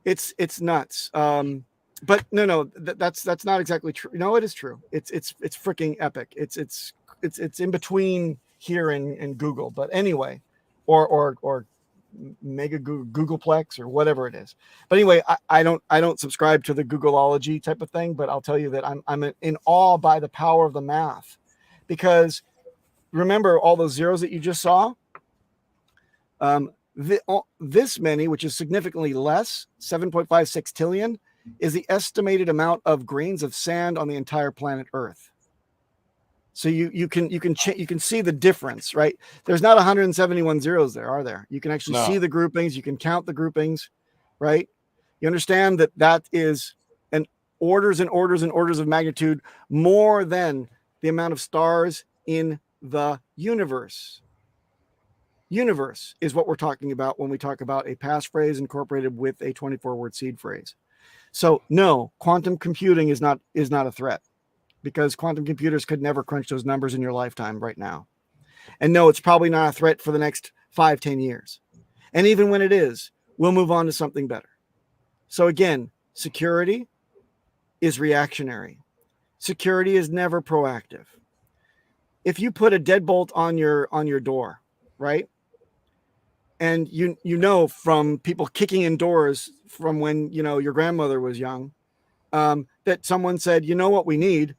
It's nuts. But no, that's not exactly true. No, it is true. It's freaking epic. It's in between here and Google, but anyway, or mega Googleplex or whatever it is. But anyway, I don't subscribe to the Googleology type of thing, but I'll tell you that I'm in awe by the power of the math, because remember all those zeros that you just saw. This many, which is significantly less, 7.56 trillion, is the estimated amount of grains of sand on the entire planet Earth. So you can see the difference, right? There's not 171 zeros there, are there? You can actually see the groupings. You can count the groupings, right? You understand that is an orders and orders and orders of magnitude more than the amount of stars in the universe. Universe is what we're talking about when we talk about a passphrase incorporated with a 24-word seed phrase. So no, quantum computing is not a threat, because quantum computers could never crunch those numbers in your lifetime right now. And no, it's probably not a threat for the next 5-10 years. And even when it is, we'll move on to something better. So again, security is reactionary. Security is never proactive. If you put a deadbolt on your door, right? And you know from people kicking in doors from when your grandmother was young, that someone said, you know what we need?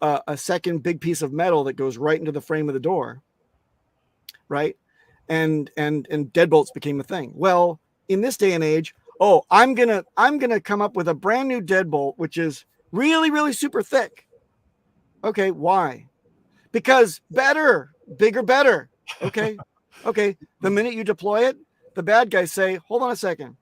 A second big piece of metal that goes right into the frame of the door, right? and deadbolts became a thing. Well, in this day and age, I'm gonna come up with a brand new deadbolt which is really, really super thick. Okay, why? Because better, bigger, better. Okay. The minute you deploy it, the bad guys say, hold on a second.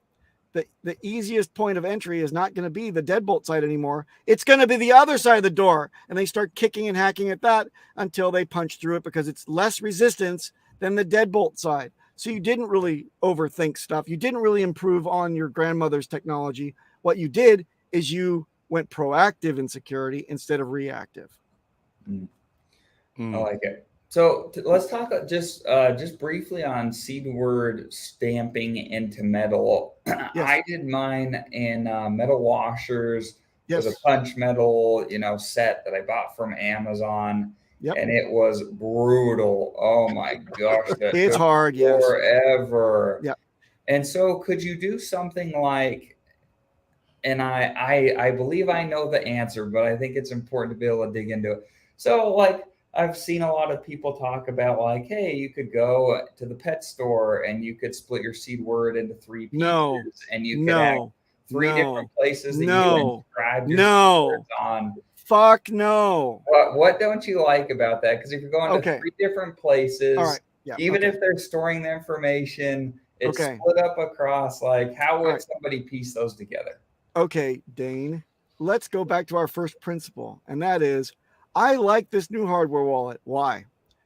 The easiest point of entry is not going to be the deadbolt side anymore. It's going to be the other side of the door. And they start kicking and hacking at that until they punch through it because it's less resistance than the deadbolt side. So you didn't really overthink stuff. You didn't really improve on your grandmother's technology. What you did is you went proactive in security instead of reactive. I like it. So let's talk just briefly on seed word stamping into metal. Yes. I did mine in metal washers. Yes. With a punch metal, set that I bought from Amazon. Yep. And it was brutal. Oh my gosh. It's hard. Yes. Forever. Yeah. And so could you do something like, and I believe I know the answer, but I think it's important to be able to dig into it. So like, I've seen a lot of people talk about like, hey, you could go to the pet store and you could split your seed word into 3 pieces, and you could have 3 different places that you inscribe your seed words on. Fuck no. What don't you like about that? Because if you're going to 3 different places, even if they're storing the information, it's split up across. Like, how would somebody piece those together? Okay, Dane, let's go back to our first principle, and that is, I like this new hardware wallet. Why?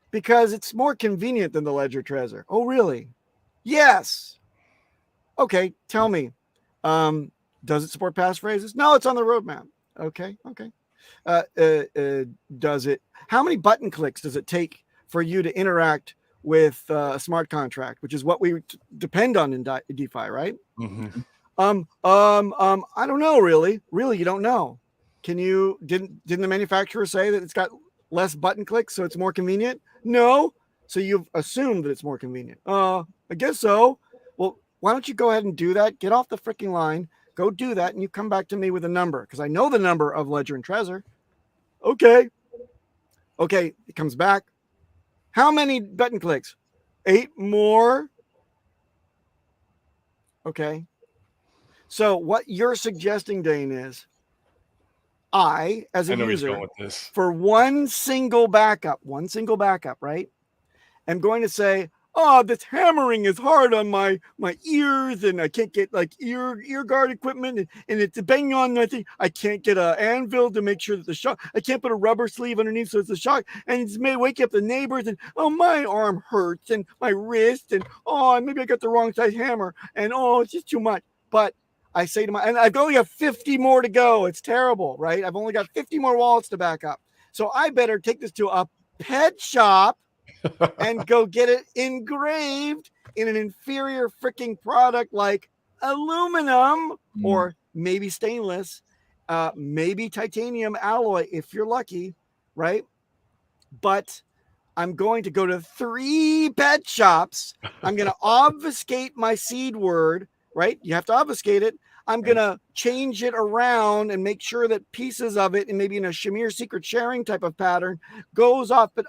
Because it's more convenient than the Ledger Trezor. Oh, really? Yes. Okay, tell me. Does it support passphrases? No, it's on the roadmap. Okay. Does it? How many button clicks does it take for you to interact with a smart contract, which is what we depend on in DeFi, right? Mm-hmm. I don't know, really. Really, you don't know. Didn't the manufacturer say that it's got less button clicks, so it's more convenient? No. So you've assumed that it's more convenient. I guess so. Well, why don't you go ahead and do that? Get off the freaking line. Go do that, and you come back to me with a number, because I know the number of Ledger and Trezor. Okay, it comes back. How many button clicks? 8 more. Okay. So what you're suggesting, Dane, is I, as a user, for one single backup, right? I'm going to say, this hammering is hard on my ears, and I can't get like ear guard equipment, and it's banging on nothing. I can't get an anvil to make sure that the shock. I can't put a rubber sleeve underneath so it's a shock, and it's may wake up the neighbors, and my arm hurts, and my wrist, and maybe I got the wrong size hammer, and it's just too much. But I say to and I've only got 50 more to go. It's terrible, right? I've only got 50 more wallets to back up. So I better take this to a pet shop and go get it engraved in an inferior freaking product like aluminum or maybe stainless, maybe titanium alloy if you're lucky, right? But I'm going to go to 3 pet shops. I'm going to obfuscate my seed word, right? You have to obfuscate it. I'm going to change it around and make sure that pieces of it, and maybe in a Shamir secret sharing type of pattern, goes off. But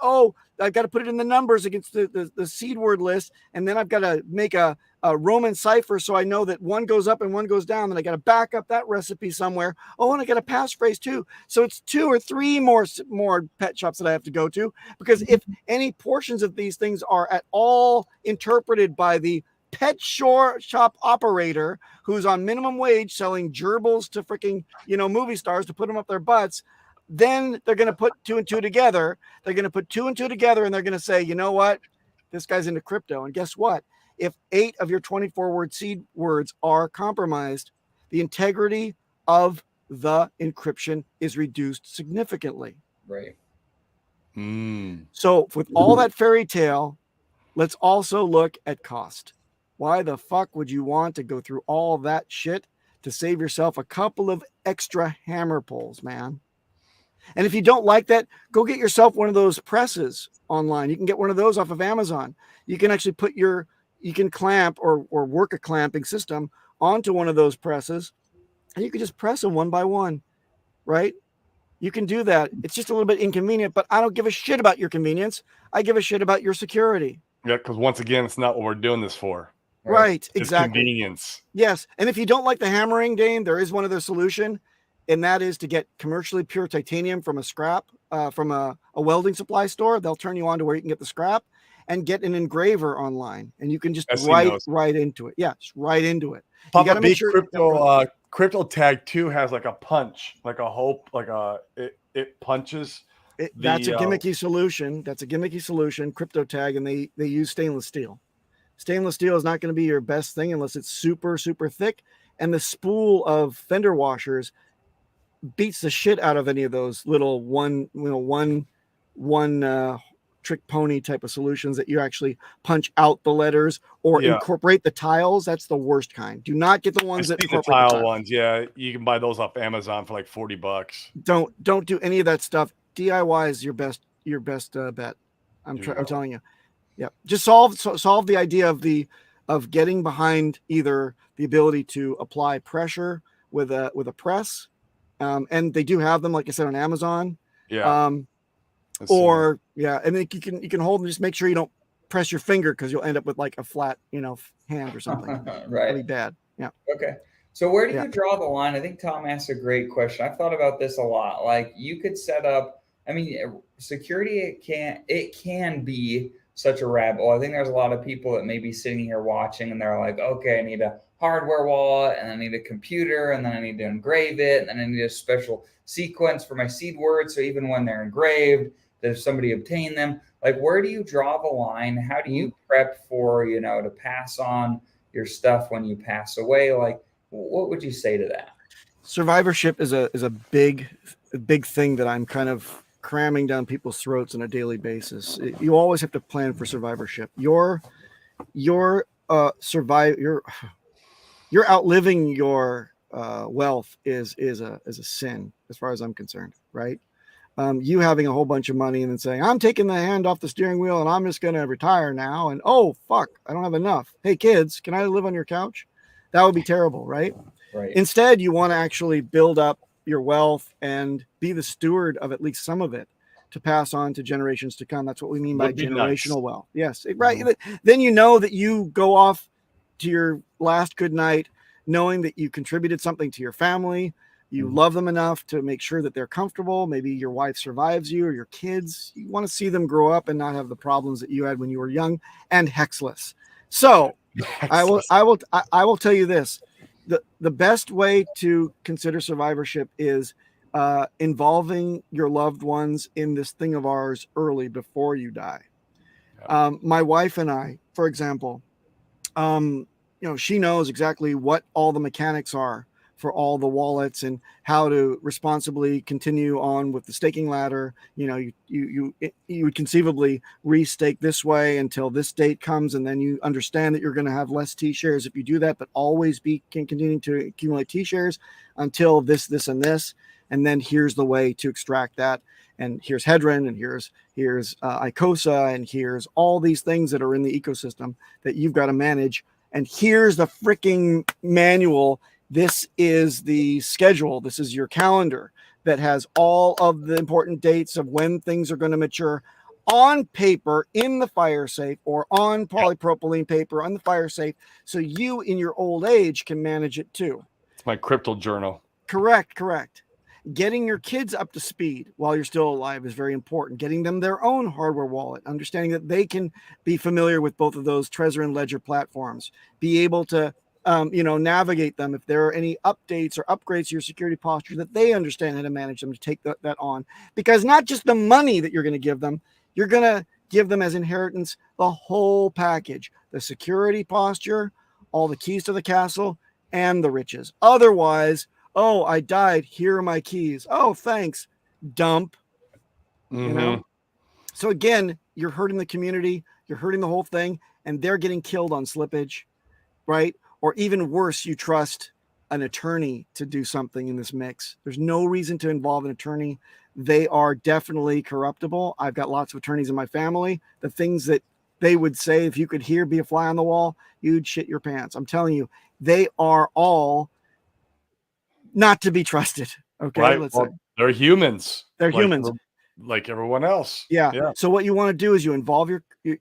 I've got to put it in the numbers against the seed word list. And then I've got to make a Roman cipher so I know that one goes up and one goes down. Then I got to back up that recipe somewhere. And I got a passphrase too. So it's 2 or 3 more pet shops that I have to go to, because if any portions of these things are at all interpreted by the pet shop operator who's on minimum wage selling gerbils to freaking movie stars to put them up their butts, then they're going to put 2 and 2 together. They're going to put 2 and 2 together, and they're going to say, you know what, this guy's into crypto. And guess what? If 8 of your 24-word seed words are compromised, the integrity of the encryption is reduced significantly. Right. So with all that fairy tale, let's also look at cost. Why the fuck would you want to go through all that shit to save yourself a couple of extra hammer pulls, man? And if you don't like that, go get yourself one of those presses online. You can get one of those off of Amazon. You can actually you can clamp or work a clamping system onto one of those presses, and you can just press them one by one, right? You can do that. It's just a little bit inconvenient, but I don't give a shit about your convenience. I give a shit about your security. Yeah, because once again, it's not what we're doing this for. Right. It's Exactly. convenience. Yes. And if you don't like the hammering, Dane, there is one other solution, and that is to get commercially pure titanium from a scrap, from a welding supply store. They'll turn you on to where you can get the scrap and get an engraver online, and you can just write right into it. Yeah, just right into it. You got to make sure. Crypto Tag 2 has like a punch, like a hope, like it punches. That's a gimmicky solution. That's a gimmicky solution, Crypto Tag, and they use stainless steel. Stainless steel is not going to be your best thing unless it's super, super thick. And the spool of fender washers beats the shit out of any of those little one trick pony type of solutions that you actually punch out the letters or incorporate the tiles. That's the worst kind. Do not get the ones that incorporate the tile ones. Yeah, you can buy those off Amazon for like $40. Don't do any of that stuff. DIY is your best bet. I'm telling you. Yeah, just solve the idea of getting behind either the ability to apply pressure with a press, and they do have them, like I said, on Amazon. Yeah. And then you can hold them. Just make sure you don't press your finger because you'll end up with like a flat, hand or something. Right. That'd be bad. Yeah. Okay. So where do you draw the line? I think Tom asked a great question. I've thought about this a lot. Like you could set up. I mean, security. It can be such a rabbit hole. I think there's a lot of people that may be sitting here watching and they're like, okay, I need a hardware wallet and I need a computer and then I need to engrave it and then I need a special sequence for my seed words. So even when they're engraved, that if somebody obtained them, like where do you draw the line? How do you prep for, to pass on your stuff when you pass away? Like, what would you say to that? Survivorship is a big thing that I'm kind of cramming down people's throats on a daily basis. You always have to plan for survivorship. You're outliving your wealth is a sin as far as I'm concerned, right? You having a whole bunch of money and then saying, I'm taking the hand off the steering wheel and I'm just going to retire now. And oh, fuck, I don't have enough. Hey kids, can I live on your couch? That would be terrible, right? Right. Instead, you want to actually build up your wealth and be the steward of at least some of it to pass on to generations to come. That's what we mean by generational wealth. Yes, right. Mm-hmm. Then you know that you go off to your last good night knowing that you contributed something to your family. You love them enough to make sure that they're comfortable. Maybe your wife survives you or your kids. You want to see them grow up and not have the problems that you had when you were young and hexless. So I will tell you this. The best way to consider survivorship is involving your loved ones in this thing of ours early before you die. My wife and I, for example, she knows exactly what all the mechanics are for all the wallets and how to responsibly continue on with the staking ladder. You would conceivably restake this way until this date comes, and then you understand that you're going to have less T-shares if you do that, but always continuing to accumulate T-shares until this, and this. And then here's the way to extract that. And here's Hedron, and here's ICOSA, and here's all these things that are in the ecosystem that you've got to manage. And here's the freaking manual. This is the schedule. This is your calendar that has all of the important dates of when things are going to mature on paper in the fire safe or on polypropylene paper on the fire safe. So you in your old age can manage it too. It's my crypto journal. Correct. Getting your kids up to speed while you're still alive is very important. Getting them their own hardware wallet, understanding that they can be familiar with both of those Trezor and Ledger platforms, be able to navigate them if there are any updates or upgrades to your security posture, that they understand how to manage them, to take that on. Because not just the money that you're going to give them, you're going to give them as inheritance the whole package, the security posture, all the keys to the castle, and the riches. Otherwise, oh, I died, here are my keys. Oh, thanks. Dump. So again, you're hurting the community, you're hurting the whole thing, and they're getting killed on slippage, right? Or even worse, you trust an attorney to do something in this mix. There's no reason to involve an attorney. They are definitely corruptible. I've got lots of attorneys in my family. The things that they would say, if you could be a fly on the wall, you'd shit your pants. I'm telling you, they are all not to be trusted. Okay. Right. They're humans. They're humans. like everyone else. Yeah. Yeah. So what you want to do is you involve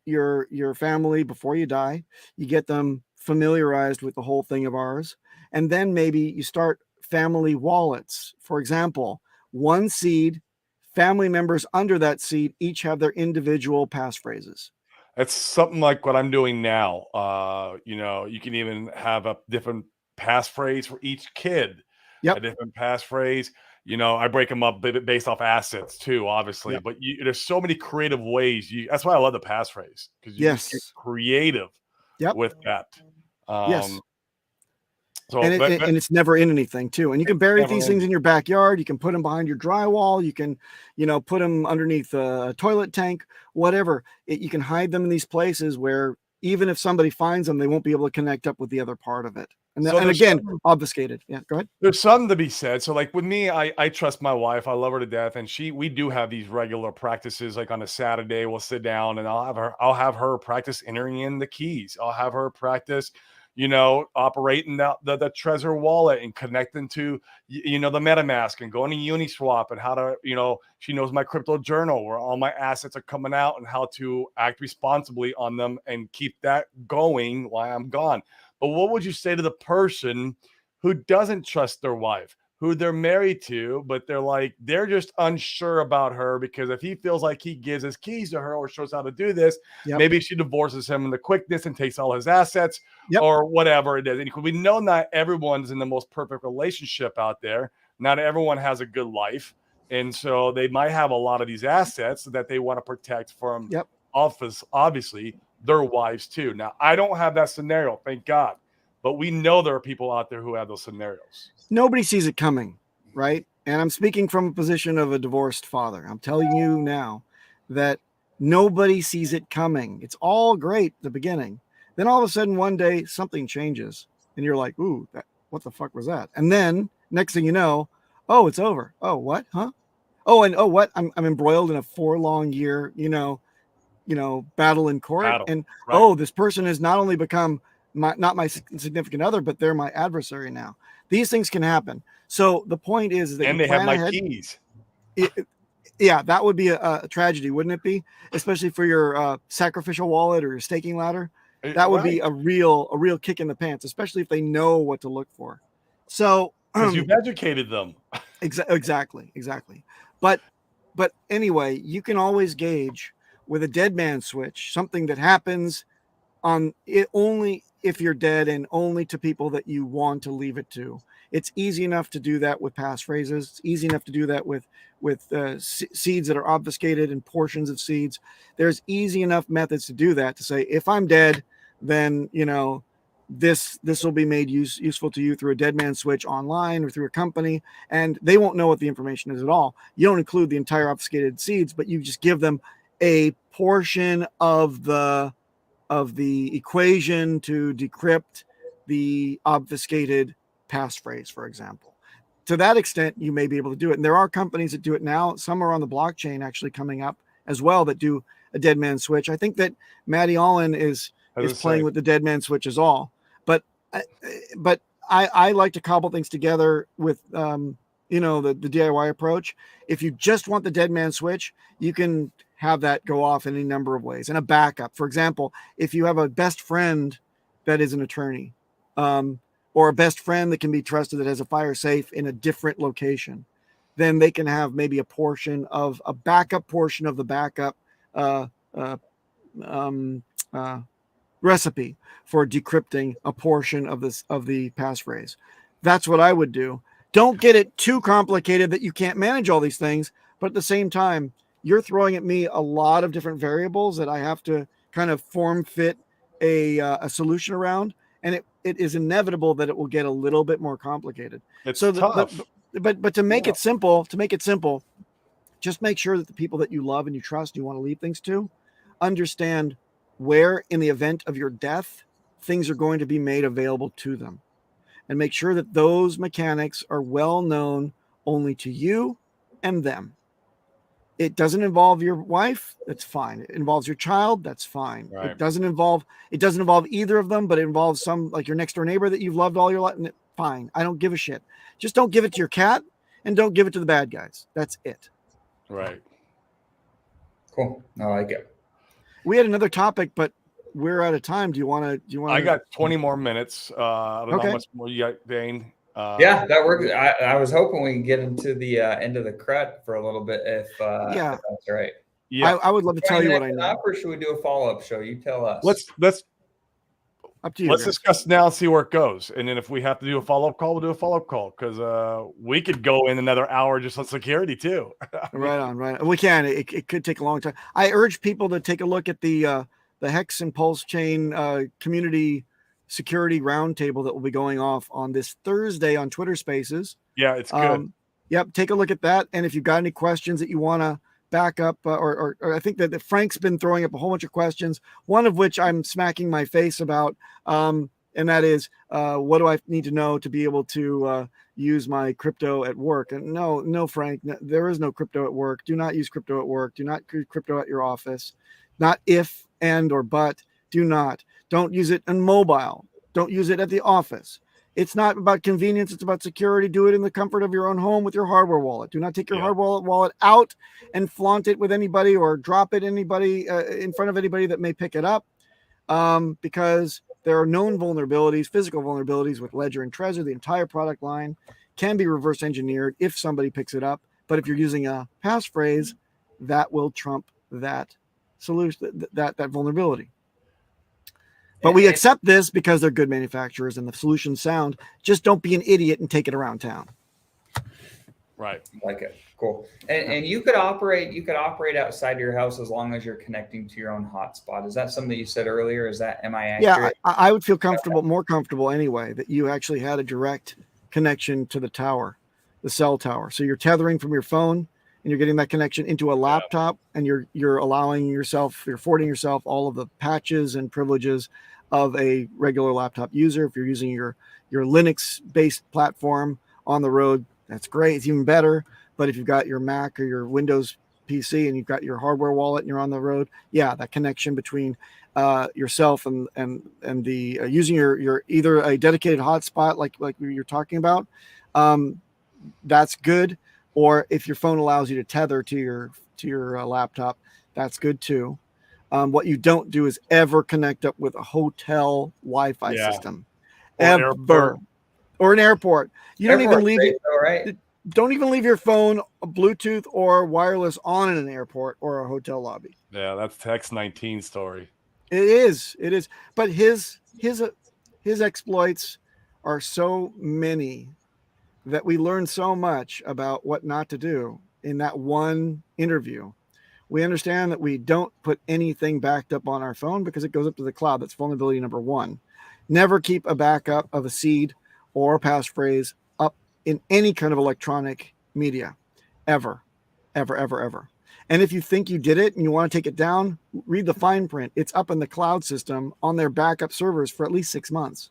your family before you die. You get them familiarized with the whole thing of ours, and then maybe you start family wallets. For example, one seed, family members under that seed each have their individual passphrases. It's something like what I'm doing now. You can even have a different passphrase for each kid, a Yep. different passphrase. I break them up based off assets too, obviously. Yep. But there's so many creative ways. That's why I love the passphrase, because you just get Yes. creative Yep. with that. Yes. So And it's never in anything too. And you can bury these things in your backyard. You can put them behind your drywall. You can, put them underneath a toilet tank, whatever. You can hide them in these places where even if somebody finds them, they won't be able to connect up with the other part of it. And again, obfuscated. Yeah, go ahead. There's something to be said. So like with me, I trust my wife. I love her to death. And we do have these regular practices. Like on a Saturday, we'll sit down and I'll have her practice entering in the keys. I'll have her practice, operating the Trezor wallet and connecting to, the MetaMask and going to Uniswap and how to, she knows my crypto journal where all my assets are coming out and how to act responsibly on them and keep that going while I'm gone. But what would you say to the person who doesn't trust their wife, who they're married to, but they're just unsure about her because if he feels like he gives his keys to her or shows how to do this, maybe she divorces him in the quickness and takes all his assets or whatever it is. And we know not everyone's in the most perfect relationship out there. Not everyone has a good life. And so they might have a lot of these assets that they want to protect from obviously their wives too. Now, I don't have that scenario, thank God. But we know there are people out there who have those scenarios. Nobody sees it coming, right? And I'm speaking from a position of a divorced father. I'm telling you now that nobody sees it coming. It's all great at the beginning. Then all of a sudden one day something changes and you're like, ooh, what the fuck was that? And then next thing you know, oh, it's over. Oh, what? Huh? Oh, and what? I'm embroiled in a 4-long year, battle in court. And this person has not only become not my significant other, but they're my adversary now. These things can happen. So the point is that they have my keys. That would be a tragedy, wouldn't it be? Especially for your sacrificial wallet or your staking ladder. That would be a real kick in the pants, especially if they know what to look for. So because you've educated them. Exactly. But anyway, you can always gauge with a dead man switch something that happens on it only if you're dead and only to people that you want to leave it to. It's easy enough to do that with passphrases. It's easy enough to do that with seeds that are obfuscated and portions of seeds. There's easy enough methods to do that, to say, if I'm dead, then, this will be made useful to you through a dead man switch online or through a company, and they won't know what the information is at all. You don't include the entire obfuscated seeds, but you just give them a portion of the equation to decrypt the obfuscated passphrase, for example. To that extent, you may be able to do it. And there are companies that do it now. Some are on the blockchain actually coming up as well that do a dead man switch. I think that Matty Allen is playing with the dead man switch as all. But I like to cobble things together with the DIY approach. If you just want the dead man switch, you can have that go off in any number of ways. And a backup, for example, if you have a best friend that is an attorney, or a best friend that can be trusted that has a fire safe in a different location, then they can have maybe a backup portion of the backup recipe for decrypting a portion of the passphrase. That's what I would do. Don't get it too complicated that you can't manage all these things, but at the same time, you're throwing at me a lot of different variables that I have to kind of form fit a solution around, and it is inevitable that it will get a little bit more complicated. It's tough. But to make it simple, just make sure that the people that you love and you trust, you want to leave things to, understand where in the event of your death, things are going to be made available to them. And make sure that those mechanics are well known only to you and them. It doesn't involve your wife, that's fine. It involves your child, that's fine. Right. It doesn't involve either of them, but it involves some, like your next door neighbor that you've loved all your life, and fine. I don't give a shit. Just don't give it to your cat and don't give it to the bad guys. That's it. Right. Cool. I like it. We had another topic, but we're out of time. Do you want to? I got 20 more minutes. I don't know Okay. how much more you got, Dane. Yeah, that works. I was hoping we could get into the end of the crut for a little bit, if Yeah. if that's all right. Yeah, I would love to 20 tell you what I minutes know. enough, or should we do a follow-up show? You tell us. let's Up to you. let's guys. discuss now and see where it goes. And then if we have to do a follow-up call, we'll do a follow-up call, because we could go in another hour just on security too. Right on, right on. We can. It could take a long time. I urge people to take a look at the Hex and Pulse Chain community security roundtable that will be going off on this Thursday on Twitter Spaces. Yeah, it's good. Yep, take a look at that. And if you've got any questions that you want to back up, or I think that Frank's been throwing up a whole bunch of questions, one of which I'm smacking my face about, and that is, what do I need to know to be able to use my crypto at work? And no, Frank, there is no crypto at work. Do not use crypto at work. Do not use crypto at your office. Not if, and, or but. Do not. Don't use it on mobile. Don't use it at the office. It's not about convenience. It's about security. Do it in the comfort of your own home with your hardware wallet. Do not take your hardware wallet out and flaunt it with anybody, or drop it anybody in front of anybody that may pick it up, because there are known vulnerabilities, physical vulnerabilities with Ledger and Trezor. The entire product line can be reverse engineered if somebody picks it up. But if you're using a passphrase, that will trump that solution, that vulnerability. But we accept this because they're good manufacturers and the solutions sound. Just don't be an idiot and take it around town. Right. Like it. Cool. And you could operate outside your house as long as you're connecting to your own hotspot. Is that something you said earlier? Am I accurate? Yeah, I would feel more comfortable anyway, that you actually had a direct connection to the tower, the cell tower. So you're tethering from your phone and you're getting that connection into a laptop, and you're allowing yourself, you're affording yourself all of the patches and privileges of a regular laptop user. If you're using your Linux-based platform on the road, that's great. It's even better. But if you've got your Mac or your Windows PC and you've got your hardware wallet and you're on the road, yeah, that connection between yourself and the using your either a dedicated hotspot like you're talking about, that's good. Or if your phone allows you to tether to your laptop, that's good too. What you don't do is ever connect up with a hotel Wi-Fi system, ever, or an airport. You don't even leave it. Right? Don't even leave your phone Bluetooth or wireless on in an airport or a hotel lobby. Yeah, that's Text 19 story. It is. But his exploits are so many that we learn so much about what not to do in that one interview. We understand that we don't put anything backed up on our phone because it goes up to the cloud. That's vulnerability number one. Never keep a backup of a seed or a passphrase up in any kind of electronic media, ever. And if you think you did it and you want to take it down, read the fine print. It's up in the cloud system on their backup servers for at least 6 months.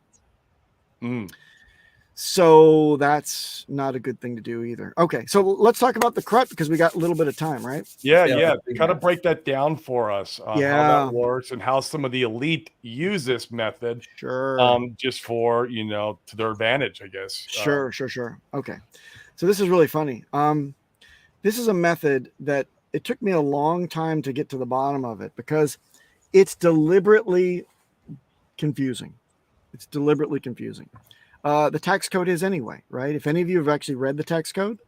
So that's not a good thing to do either. Okay, so let's talk about the CRUT because we got a little bit of time, right? Yeah. Kind of break that down for us on how that works and how some of the elite use this method. Sure. Just for, to their advantage, I guess. Sure. Okay. So this is really funny. This is a method that it took me a long time to get to the bottom of it because it's deliberately confusing. The tax code is anyway, right? If any of you have actually read the tax code,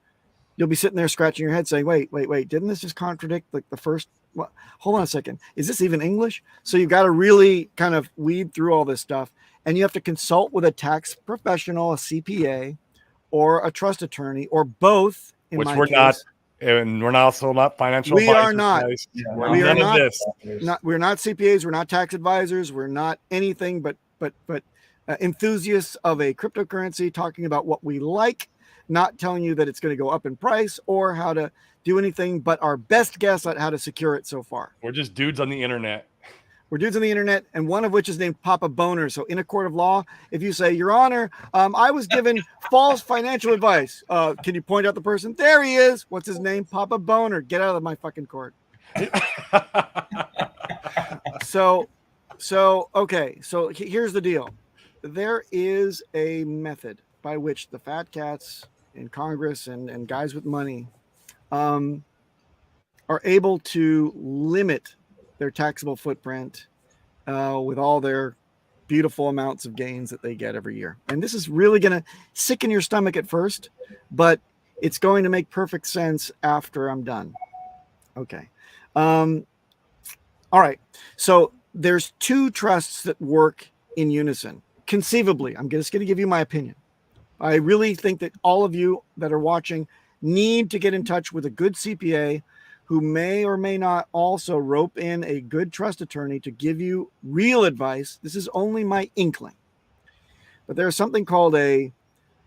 you'll be sitting there scratching your head saying, wait, didn't this just contradict like the first? Well, hold on a second. Is this even English? So you've got to really kind of weed through all this stuff, and you have to consult with a tax professional, a CPA, or a trust attorney, or both. Which we're not, and we're also not financial advisors. We are not. We are not. We're not CPAs. We're not tax advisors. We're not anything but enthusiasts of a cryptocurrency, talking about what we like, not telling you that it's going to go up in price or how to do anything but our best guess at how to secure it so far. We're just dudes on the internet. And one of which is named Papa Boner. So in a court of law, if you say, Your Honor, I was given false financial advice, can you point out the person? There he is. What's his name? Papa Boner. Get out of my fucking court. Okay. So here's the deal. There is a method by which the fat cats in Congress and guys with money are are able to limit their taxable footprint with all their beautiful amounts of gains that they get every year. And this is really going to sicken your stomach at first, but it's going to make perfect sense after I'm done. Okay. All right. So there's two trusts that work in unison. Conceivably, I'm just going to give you my opinion. I really think that all of you that are watching need to get in touch with a good CPA who may or may not also rope in a good trust attorney to give you real advice. This is only my inkling. But there's something called a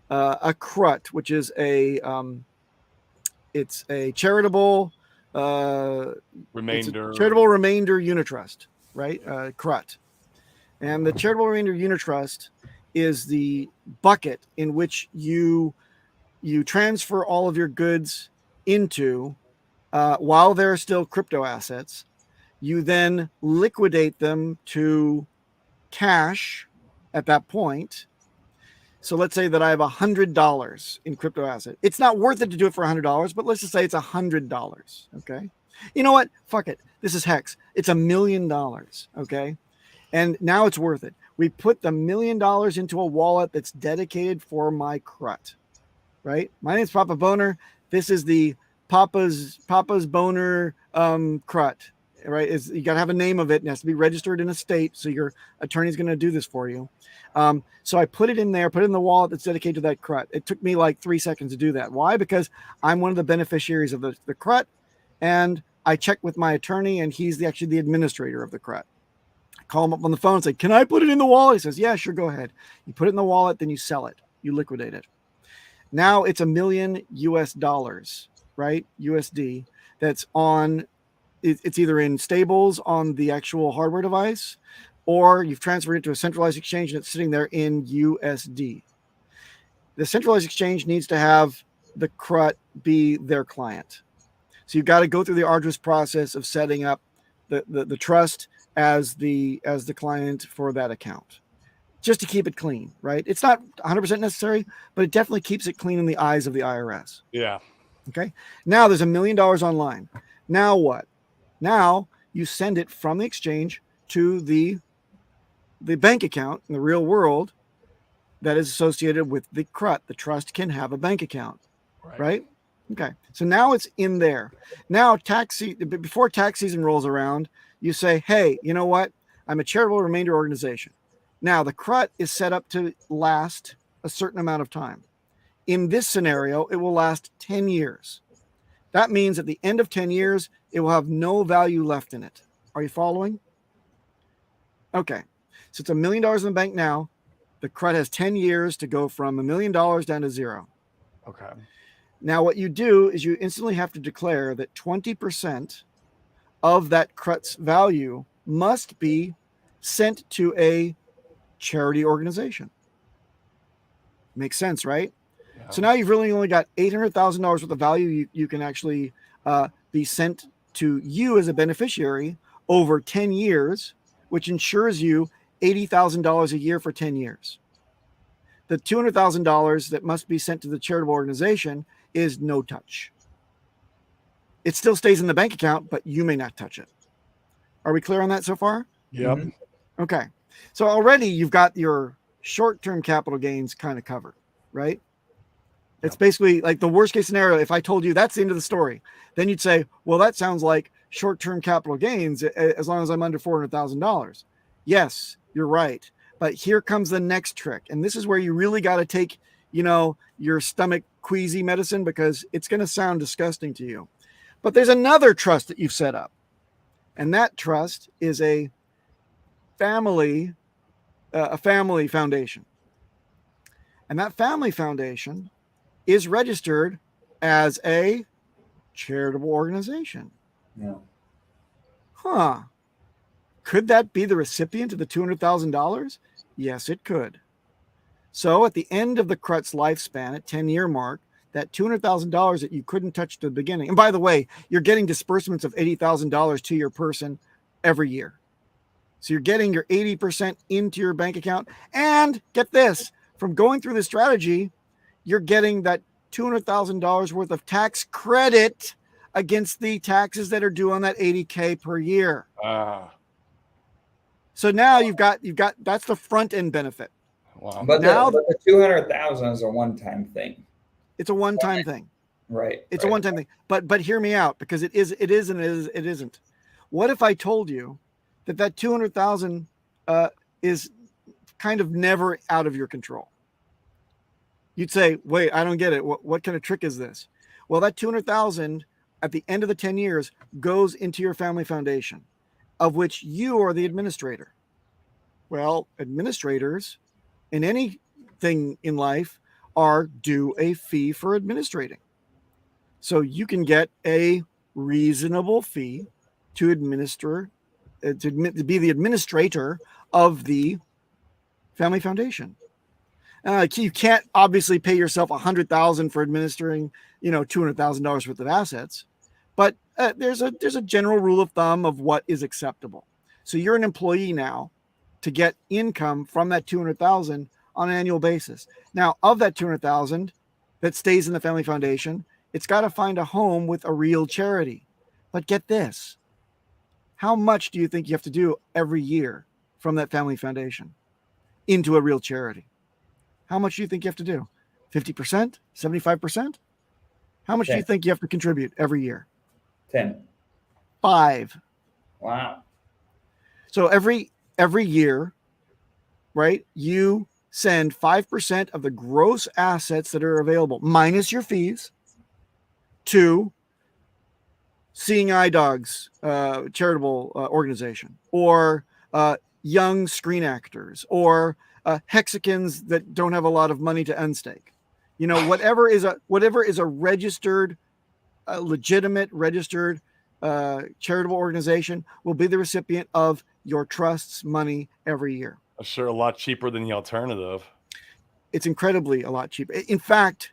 CRUT, which is it's a charitable Remainder. Charitable remainder unitrust, right? CRUT. And the charitable remainder unitrust is the bucket in which you transfer all of your goods into while they're still crypto assets. You then liquidate them to cash at that point. So let's say that I have $100 in crypto asset. It's not worth it to do it for $100, but let's just say it's $100. Okay. You know what? Fuck it. This is Hex. It's $1 million. Okay. And now it's worth it. We put the $1 million into a wallet that's dedicated for my CRUT, right? My name's Papa Boner. This is the Papa's Boner CRUT, right? You got to have a name of it. It has to be registered in a state. So your attorney's going to do this for you. So I put it in there, put it in the wallet that's dedicated to that CRUT. It took me like 3 seconds to do that. Why? Because I'm one of the beneficiaries of the CRUT, and I checked with my attorney, and he's actually the administrator of the CRUT. I call him up on the phone and say, "Can I put it in the wallet?" He says, "Yeah, sure, go ahead." You put it in the wallet, then you sell it. You liquidate it. Now it's $1 million US, right? USD. That's on, it's either in stables on the actual hardware device, or you've transferred it to a centralized exchange and it's sitting there in USD. The centralized exchange needs to have the CRUT be their client. So you've got to go through the arduous process of setting up the trust as the client for that account, just to keep it clean, right? It's not 100% necessary, but it definitely keeps it clean in the eyes of the IRS. Yeah. Okay. Now there's $1 million online. Now what? Now you send it from the exchange to the bank account in the real world that is associated with the CRUT. The trust can have a bank account, right? Okay. So now it's in there. Now before tax season rolls around, you say, "Hey, you know what? I'm a charitable remainder organization." Now the CRUT is set up to last a certain amount of time. In this scenario, it will last 10 years. That means at the end of 10 years, it will have no value left in it. Are you following? Okay. So it's $1 million in the bank now. The CRUT has 10 years to go from $1 million down to zero. Okay. Now what you do is you instantly have to declare that 20% of that CRUT's value must be sent to a charity organization. Makes sense, right? Yeah. So now you've really only got $800,000 worth of value you can actually be sent to you as a beneficiary over 10 years, which ensures you $80,000 a year for 10 years. The $200,000 that must be sent to the charitable organization is no touch. It still stays in the bank account, but you may not touch it. Are we clear on that so far? Yep. Mm-hmm. Okay. So already you've got your short-term capital gains kind of covered, right? It's basically like the worst case scenario. If I told you that's the end of the story, then you'd say, well, that sounds like short-term capital gains as long as I'm under $400,000. Yes, you're right. But here comes the next trick. And this is where you really got to take, your stomach queasy medicine, because it's going to sound disgusting to you. But there's another trust that you've set up. And that trust is a family foundation. And that family foundation is registered as a charitable organization. Yeah. Huh. Could that be the recipient of the $200,000? Yes, it could. So at the end of the CRUT's lifespan, at 10-year mark, that $200,000 that you couldn't touch at the beginning. And by the way, you're getting disbursements of $80,000 to your person every year. So you're getting your 80% into your bank account. And get this, from going through this strategy, you're getting that $200,000 worth of tax credit against the taxes that are due on that 80K per year. Ah, So now you've got that's the front end benefit. wow. But Now the 200,000 is a one-time thing, it's a one-time thing. right? It's a one-time thing. But hear me out, because it is and it isn't. What if I told you that 200,000 is kind of never out of your control? You'd say, wait, I don't get it. What kind of trick is this? Well, that 200,000 at the end of the 10 years goes into your family foundation, of which you are the administrator. Well, administrators in anything in life are due a fee for administrating. So you can get a reasonable fee to administer, to be the administrator of the family foundation. You can't obviously pay yourself $100,000 for administering, $200,000 worth of assets, but there's a general rule of thumb of what is acceptable. So you're an employee now to get income from that 200,000 on an annual basis. Now, of that 200,000 that stays in the family foundation, it's got to find a home with a real charity. But get this: how much do you think you have to do every year from that family foundation into a real charity? How much do you think you have to do? 50%? 75%? How much do you think you have to contribute every year? 10. 5. Wow. So every year, right, you send 5% of the gross assets that are available, minus your fees, to Seeing Eye Dogs charitable organization, or young screen actors, or Hexicans that don't have a lot of money to unstake. Whatever is a registered, legitimate registered charitable organization will be the recipient of your trust's money every year. Sure, a lot cheaper than the alternative. It's incredibly a lot cheaper. In fact,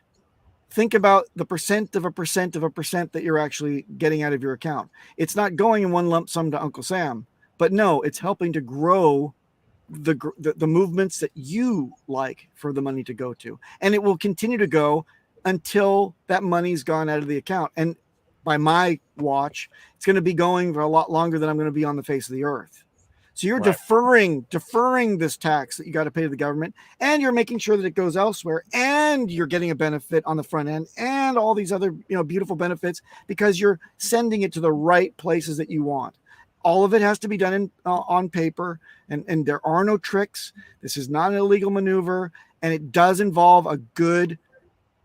think about the percent of a percent of a percent that you're actually getting out of your account. It's not going in one lump sum to Uncle Sam, but no, it's helping to grow the movements that you like for the money to go to. And it will continue to go until that money's gone out of the account. And by my watch, it's going to be going for a lot longer than I'm going to be on the face of the earth. So you're deferring this tax that you got to pay to the government, and you're making sure that it goes elsewhere, and you're getting a benefit on the front end, and all these other beautiful benefits, because you're sending it to the right places that you want. All of it has to be done on paper, and there are no tricks. This is not an illegal maneuver, and it does involve a good,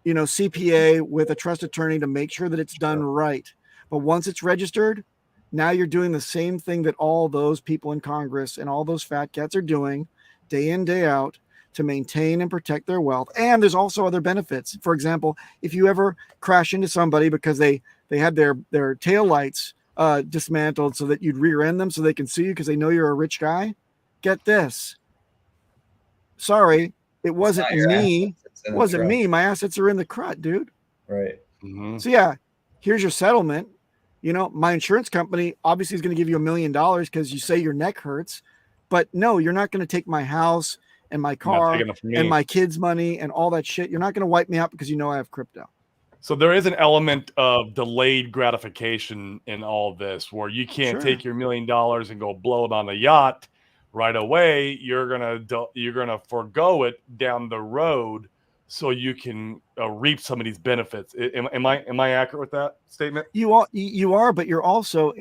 CPA with a trust attorney to make sure that it's done right. But once it's registered, now you're doing the same thing that all those people in Congress and all those fat cats are doing day in, day out to maintain and protect their wealth. And there's also other benefits. For example, if you ever crash into somebody because they had their tail lights dismantled so that you'd rear end them so they can sue you because they know you're a rich guy, get this. Sorry, it wasn't me. It wasn't me. My assets are in the crud, dude. Right. Mm-hmm. So yeah, here's your settlement. My insurance company obviously is going to give you $1 million because you say your neck hurts, but no, you're not going to take my house and my car and my kids' money and all that shit. You're not going to wipe me out because I have crypto. So there is an element of delayed gratification in all this, where you can't take your $1 million and go blow it on a yacht right away. You're gonna forego it down the road so you can reap some of these benefits. Am I accurate with that statement? You are, but you're also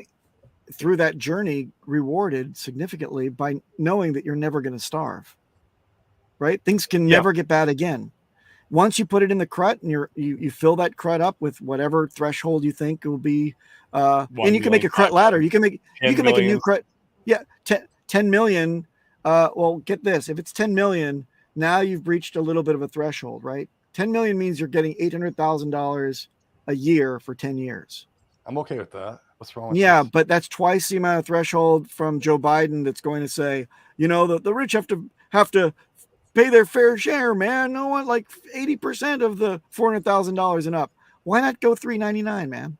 through that journey rewarded significantly by knowing that you're never going to starve. Right? Things can never get bad again. Once you put it in the crut and you fill that crut up with whatever threshold you think will be, and you can make a crut ladder. You can make a new crut. Yeah, 10 million. Well, get this: if it's 10 million, now you've reached a little bit of a threshold, right? 10 million means you're getting $800,000 a year for 10 years. I'm okay with that. What's wrong with this? But that's twice the amount of threshold from Joe Biden that's going to say, the rich have to pay their fair share, man. No one, like 80% of the $400,000 and up. Why not go $399, man?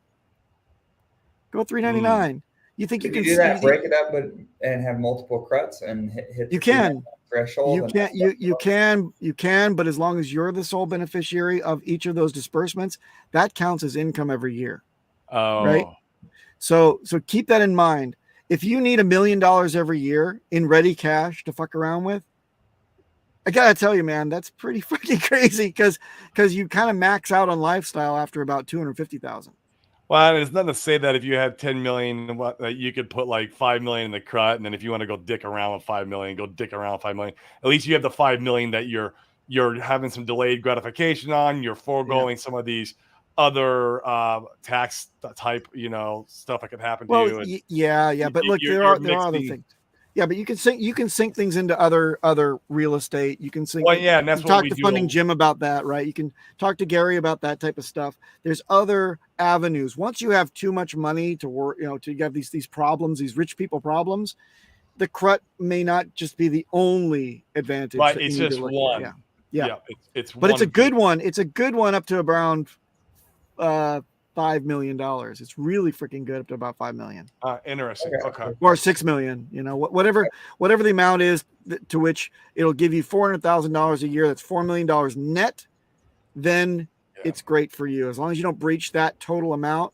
Go $399. You think you can do that? Break it up, and have multiple cruts and hit. You can. Threshold. You can, but as long as you're the sole beneficiary of each of those disbursements, that counts as income every year. right? Oh, So keep that in mind. If you need $1 million every year in ready cash to fuck around with, I gotta tell you, man, that's pretty fucking crazy because you kind of max out on lifestyle after about 250,000. well, it's nothing to say that if you had 10 million, that you could put like 5 million in the crut, and then if you want to go dick around with 5 million, go dick around with 5 million. At least you have the 5 million that you're having some delayed gratification on. You're foregoing some of these other tax type, stuff that could happen to Well, you. And yeah, but look, you're there are other mixing. things. Yeah, but you can sink things into other real estate. You can sink. Well, yeah, and You that's can what talk we to do. Funding Jim about that, right? You can talk to Gary about that type of stuff. There's other avenues. Once you have too much money to work, to have these problems, these rich people problems, the CRUT may not just be the only advantage Right, that you it's need to just look one. at. Yeah. It's But it's one a good one. It's a good one up to around $5 million. It's really freaking good up to about 5 million. Interesting. Okay. Or 6 million, whatever the amount is to which it'll give you $400,000 a year. That's $4 million net. Then it's great for you. As long as you don't breach that total amount,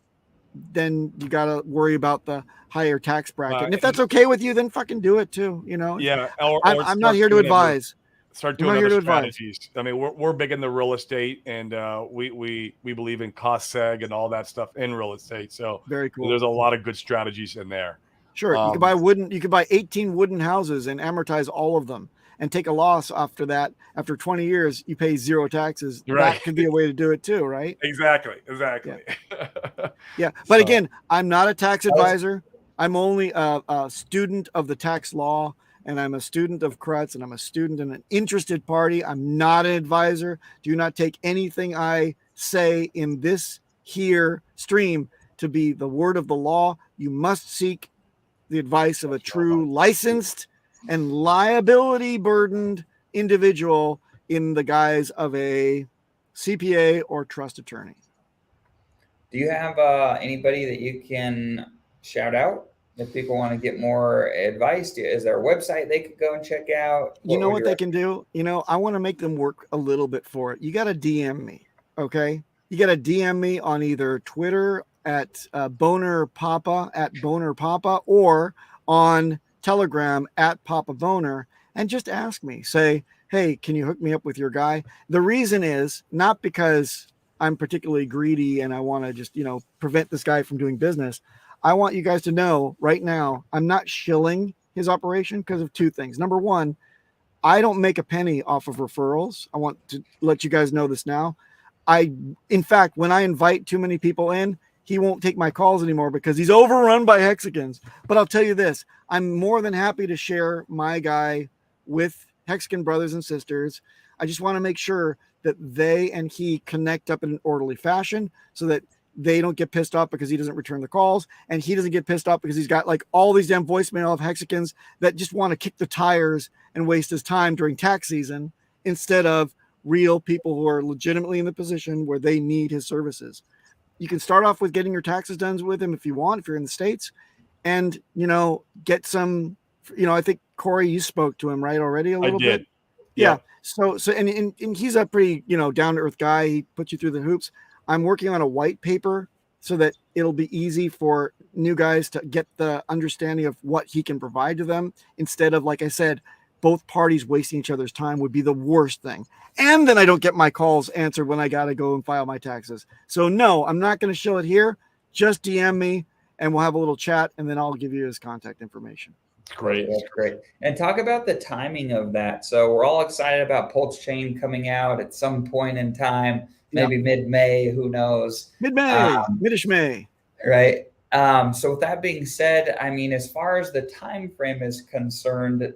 then you got to worry about the higher tax bracket. And if that's okay with you, then fucking do it too. Yeah, I'm not here to advise. Start I'm doing not here other to advise. strategies. I mean, we're big in the real estate, and we believe in cost seg and all that stuff in real estate. So Very cool. there's a lot of good strategies in there. Sure, you could buy 18 wooden houses and amortize all of them and take a loss after that. After 20 years, you pay zero taxes. Right. That could be a way to do it too, right? Exactly. Yeah. But again, I'm not a tax advisor. I'm only a student of the tax law, and I'm a student of CRUTs, and I'm a student in an interested party. I'm not an advisor. Do not take anything I say in this here stream to be the word of the law. You must seek the advice of a true licensed and liability burdened individual in the guise of a CPA or trust attorney. Do you have anybody that you can shout out if people want to get more advice? Is there a website they could go and check out? You know what they can do? I want to make them work a little bit for it. You got to DM me, okay? You got to DM me on either Twitter at Boner Papa at Boner Papa, or on Telegram at Papa Boner, and just ask me. Say, hey, can you hook me up with your guy? The reason is not because I'm particularly greedy and I want to just, prevent this guy from doing business. I want you guys to know right now, I'm not shilling his operation because of two things. Number one, I don't make a penny off of referrals. I want to let you guys know this now. In fact, when I invite too many people in, he won't take my calls anymore because he's overrun by Hexicans. But I'll tell you this, I'm more than happy to share my guy with Hexican brothers and sisters. I just want to make sure that they and he connect up in an orderly fashion so that they don't get pissed off because he doesn't return the calls, and he doesn't get pissed off because he's got like all these damn voicemail of Hexicans that just want to kick the tires and waste his time during tax season instead of real people who are legitimately in the position where they need his services. You can start off with getting your taxes done with him if you want, if you're in the States, and, get some, I think Corey, you spoke to him, right? Already a little bit. Yeah. So, and he's a pretty, down to earth guy. He puts you through the hoops. I'm working on a white paper so that it'll be easy for new guys to get the understanding of what he can provide to them instead of, like I said, both parties wasting each other's time would be the worst thing. And then I don't get my calls answered when I got to go and file my taxes. So no, I'm not going to show it here. Just DM me and we'll have a little chat, and then I'll give you his contact information. Great. That's great. And talk about the timing of that. So we're all excited about Pulse Chain coming out at some point in time, maybe mid-May, who knows? Mid-May, mid-ish May. Right. So with that being said, I mean, as far as the time frame is concerned,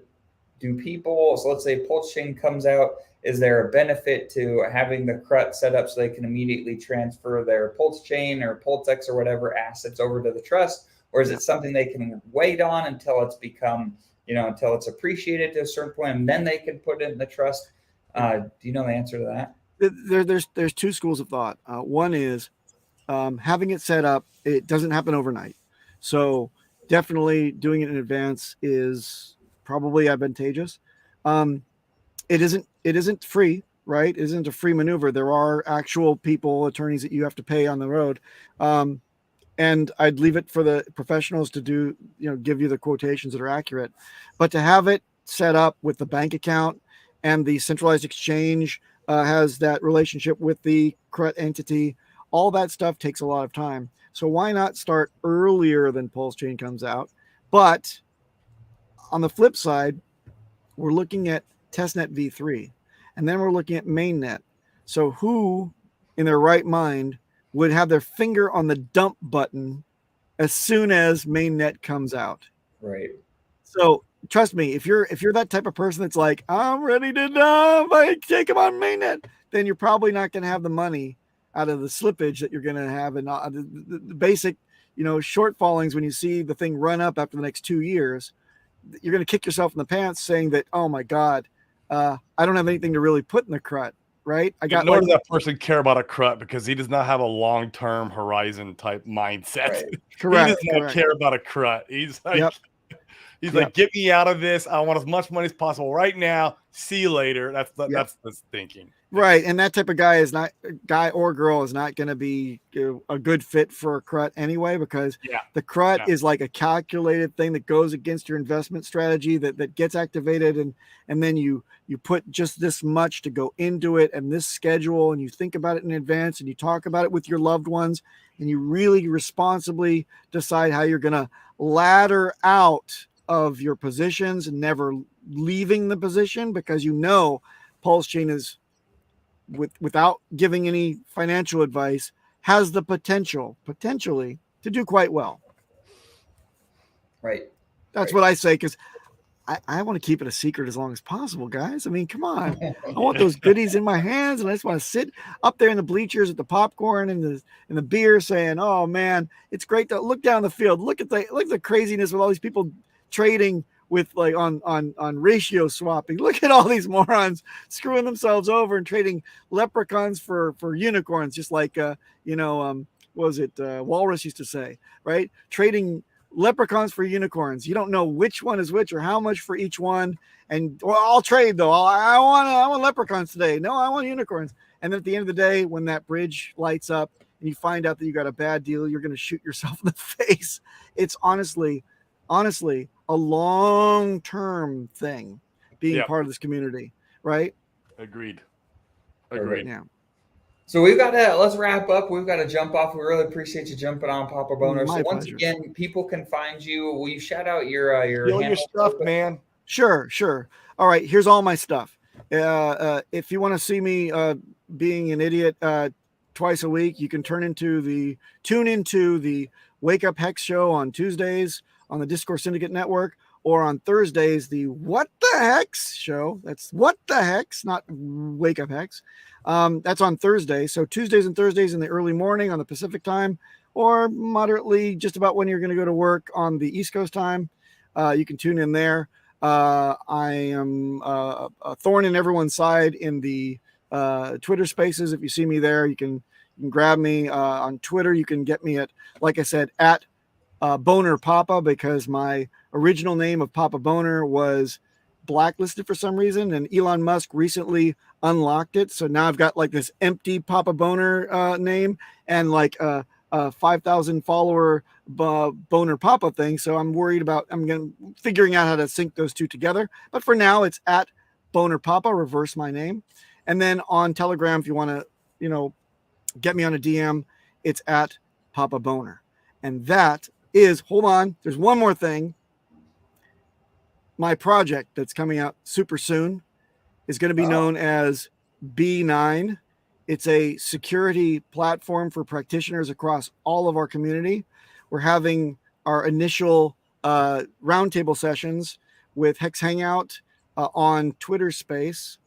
do people, so let's say Pulse Chain comes out, is there a benefit to having the CRUT set up so they can immediately transfer their Pulse Chain or PulseX or whatever assets over to the trust? Or is it something they can wait on until it's become, until it's appreciated to a certain point, and then they can put it in the trust? Do you know the answer to that? There's two schools of thought. One is having it set up. It doesn't happen overnight. So definitely doing it in advance is probably advantageous. It isn't free, right? It isn't a free maneuver. There are actual people, attorneys that you have to pay on the road. and I'd leave it for the professionals to do, give you the quotations that are accurate. But to have it set up with the bank account and the centralized exchange has that relationship with the CRUT entity, all that stuff takes a lot of time. So why not start earlier than Pulse Chain comes out? But on the flip side, we're looking at testnet v3, and then we're looking at mainnet. So who in their right mind would have their finger on the dump button as soon as mainnet comes out? Right. So trust me, if you're that type of person that's like, I'm ready to dump, I take them on mainnet, then you're probably not going to have the money out of the slippage that you're going to have, and the basic, shortfallings when you see the thing run up after the next 2 years. You're going to kick yourself in the pants saying that, oh my God, I don't have anything to really put in the CRUT, right? Nor does that person care about a CRUT because he does not have a long-term horizon type mindset. Right. Correct. He does not care about a CRUT. He's like, Yep. Like, get me out of this. I want as much money as possible right now. See you later. That's the thinking. Right. And that type of guy or girl is not going to be a good fit for a CRUT anyway, because the CRUT is like a calculated thing that goes against your investment strategy that gets activated. And then you put just this much to go into it and this schedule, and you think about it in advance, and you talk about it with your loved ones, and you really responsibly decide how you're going to ladder out of your positions and never leaving the position, because Pulse Chain is, without giving any financial advice, has the potentially to do quite well. Right. That's what I say, because I want to keep it a secret as long as possible, guys. I mean, come on. I want those goodies in my hands, and I just want to sit up there in the bleachers with the popcorn and the beer saying, oh man, it's great to look down the field. Look at the craziness with all these people trading with like on ratio swapping. Look at all these morons screwing themselves over and trading leprechauns for unicorns, just like what was it Walrus used to say, right? Trading leprechauns for unicorns. You don't know which one is which or how much for each one. And I'll trade though. I want leprechauns today. No, I want unicorns. And then at the end of the day, when that bridge lights up and you find out that you got a bad deal, you're going to shoot yourself in the face. It's honestly a long-term thing being part of this community, right? Agreed. Yeah. So let's wrap up. We've got to jump off. We really appreciate you jumping on, Papa Boner. So once again, people can find you. Will you shout out your stuff, man? Sure. All right, here's all my stuff. If you want to see me being an idiot twice a week, you can tune into the Wake Up Hex show on Tuesdays on the Discourse Syndicate Network, or on Thursdays, the What the Hex show. That's What the Hex, not Wake Up Hex. That's on Thursday. So Tuesdays and Thursdays in the early morning on the Pacific time, or moderately just about when you're going to go to work on the East Coast time. You can tune in there. I am a thorn in everyone's side in the Twitter spaces. If you see me there, you can grab me on Twitter. You can get me at, like I said, at Boner Papa, because my original name of Papa Boner was blacklisted for some reason, and Elon Musk recently unlocked it. So now I've got like this empty Papa Boner name and like a 5,000 follower Boner Papa thing. So I'm figuring out how to sync those two together. But for now, it's at Boner Papa, reverse my name. And then on Telegram, if you want to, get me on a DM, it's at Papa Boner. And that is, hold on, there's one more thing. My project that's coming out super soon is going to be known as B9. It's a security platform for practitioners across all of our community. We're having our initial roundtable sessions with Hex Hangout on Twitter Space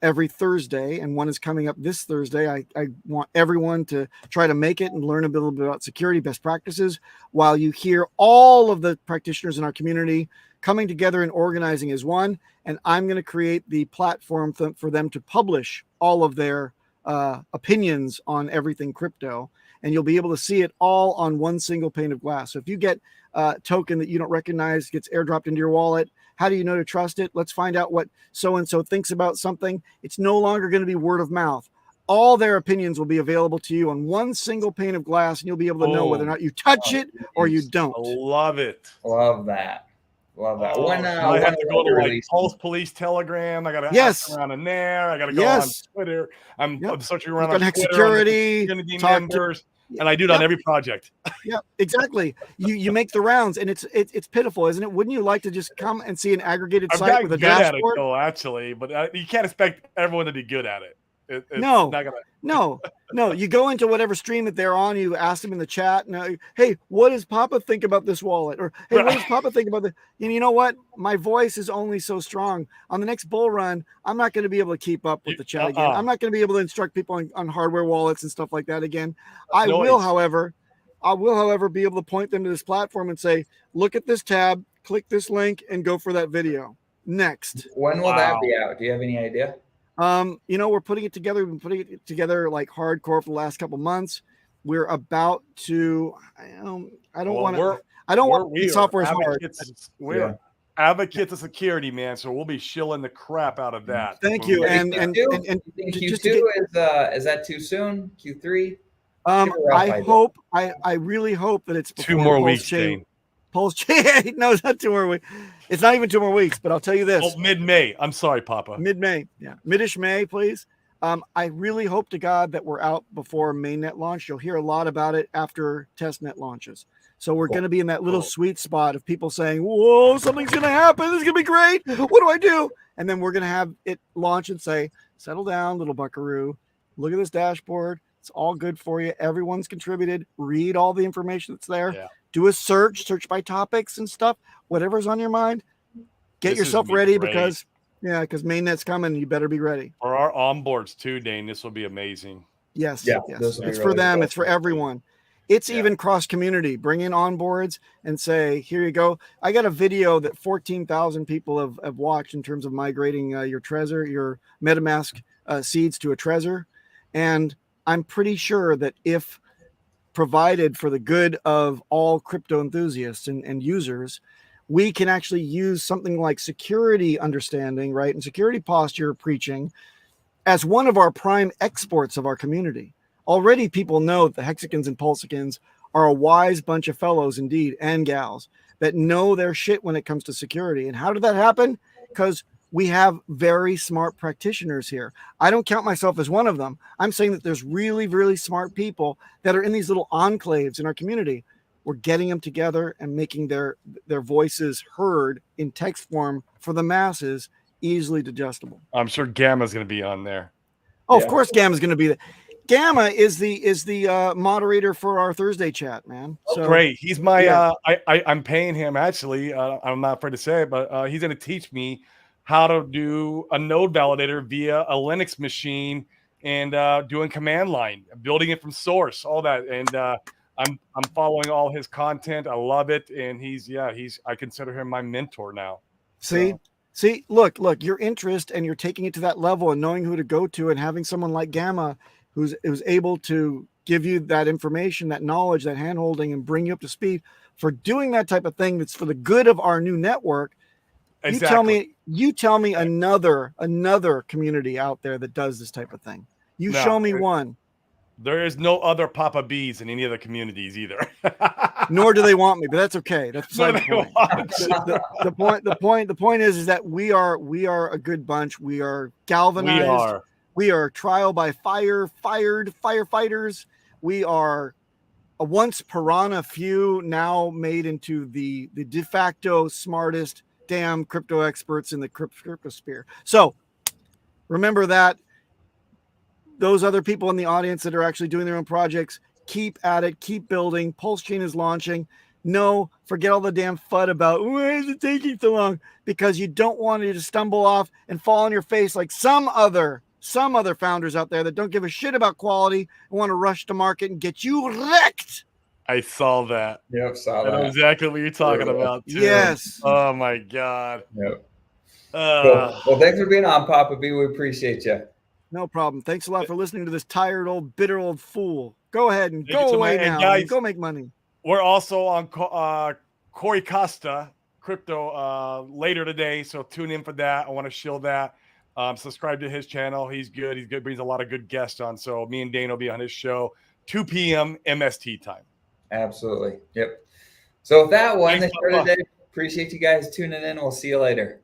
every Thursday, and one is coming up this Thursday. I want everyone to try to make it and learn a little bit about security best practices while you hear all of the practitioners in our community coming together and organizing as one. And I'm going to create the platform for them to publish all of their opinions on everything crypto, and you'll be able to see it all on one single pane of glass. So if you get a token that you don't recognize gets airdropped into your wallet, how do you know to trust it? Let's find out what so-and-so thinks about something. It's no longer going to be word of mouth. all their opinions will be available to you on one single pane of glass, and you'll be able to know whether or not you touch it or you don't. I love it. Love that. Love that. Oh, When I have to go to like release? Pulse Police Telegram. I got to Yes. ask around in there. I got to go on Yes. Twitter. I'm searching around Look on on Twitter security, on the community talk to- members, and I do it on every project. Yeah, exactly. You make the rounds, and it's pitiful, isn't it? Wouldn't you like to just come and see an aggregated I've site gotten with a good at it dashboard? though, actually, but you can't expect everyone to be good at it. It's No. not gonna. No. You go into whatever stream that they're on. You ask them in the chat, and hey, what does Papa think about this wallet? Or hey, what does Papa think about this? And you know what? My voice is only so strong. On the next bull run, I'm not going to be able to keep up with the chat again. I'm not going to be able to instruct people on hardware wallets and stuff like that again. I will, however, be able to point them to this platform and say, look at this tab, click this link, and go for that video. Next. When will that be out? Do you have any idea? We're putting it together. We've been putting it together like hardcore for the last couple months. We're about to. I don't want to. Software is hard. We're advocates of security, man. So we'll be shilling the crap out of that. Thank you. And Q2 is that too soon? Q3? I really hope that it's 2 more weeks, Dane. Pulse chain. No, it's not 2 more weeks. It's not even 2 more weeks, but I'll tell you this. Oh, mid-May. I'm sorry, Papa. Mid-May. Yeah. Mid-ish May, please. I really hope to God that we're out before mainnet launch. You'll hear a lot about it after testnet launches. So we're going to be in that little sweet spot of people saying, whoa, something's going to happen. This is going to be great. What do I do? And then we're going to have it launch and say, settle down, little buckaroo. Look at this dashboard. It's all good for you. Everyone's contributed. Read all the information that's there. Yeah. Do a search by topics and stuff. Whatever's on your mind. Get yourself ready because mainnet's coming. You better be ready. For our onboards too, Dane, this will be amazing. Yes. It's for them. Cool. It's for everyone. It's even cross community. Bring in onboards and say, here you go. I got a video that 14,000 people have watched in terms of migrating your Trezor, your MetaMask seeds to a Trezor. And I'm pretty sure that if provided for the good of all crypto enthusiasts and users, we can actually use something like security understanding, right? And security posture preaching as one of our prime exports of our community. Already people know that the Hexicans and Pulsicans are a wise bunch of fellows indeed, and gals, that know their shit when it comes to security. And how did that happen? Because we have very smart practitioners here. I don't count myself as one of them. I'm saying that there's really, really smart people that are in these little enclaves in our community. We're getting them together and making their voices heard in text form for the masses, easily digestible. I'm sure Gamma's going to be on there. Oh, of course Gamma's going to be there. Gamma is the moderator for our Thursday chat, man. So great. He's my I'm paying him actually. I'm not afraid to say it, but he's going to teach me how to do a node validator via a Linux machine and doing command line, building it from source, all that. And I'm following all his content. I love it, and I consider him my mentor now. See, look, your interest, and you're taking it to that level and knowing who to go to, and having someone like Gamma who's able to give you that information, that knowledge, that handholding, and bring you up to speed for doing that type of thing that's for the good of our new network. Exactly. You tell me another community out there that does this type of thing. Show me one. There is no other PapahBs in any of the communities either. Nor do they want me, but that's okay. That's beside the point. The point is that we are a good bunch. We are galvanized. We are trial by fire, fired firefighters. We are a once piranha few, now made into the de facto smartest damn crypto experts in the crypto sphere. So remember that. Those other people in the audience that are actually doing their own projects, keep at it, keep building. Pulse Chain is launching. No, forget all the damn FUD about why is it taking so long? Because you don't want it to stumble off and fall on your face like some other founders out there that don't give a shit about quality and want to rush to market and get you wrecked. I saw that. Yep, saw that. I know exactly what you're talking about, too. Yes. Oh, my God. Yep. Well, thanks for being on, PapahB. We appreciate you. No problem. Thanks a lot for listening to this tired old, bitter old fool. Go ahead and go away now. Guys, go make money. We're also on Corey Costa Crypto later today, so tune in for that. I want to show that. Subscribe to his channel. He's good. He's good. Brings a lot of good guests on. So me and Dane will be on his show, 2 p.m. MST time. Absolutely. Yep. So with that one, Thanks, the show today. Appreciate you guys tuning in. We'll see you later.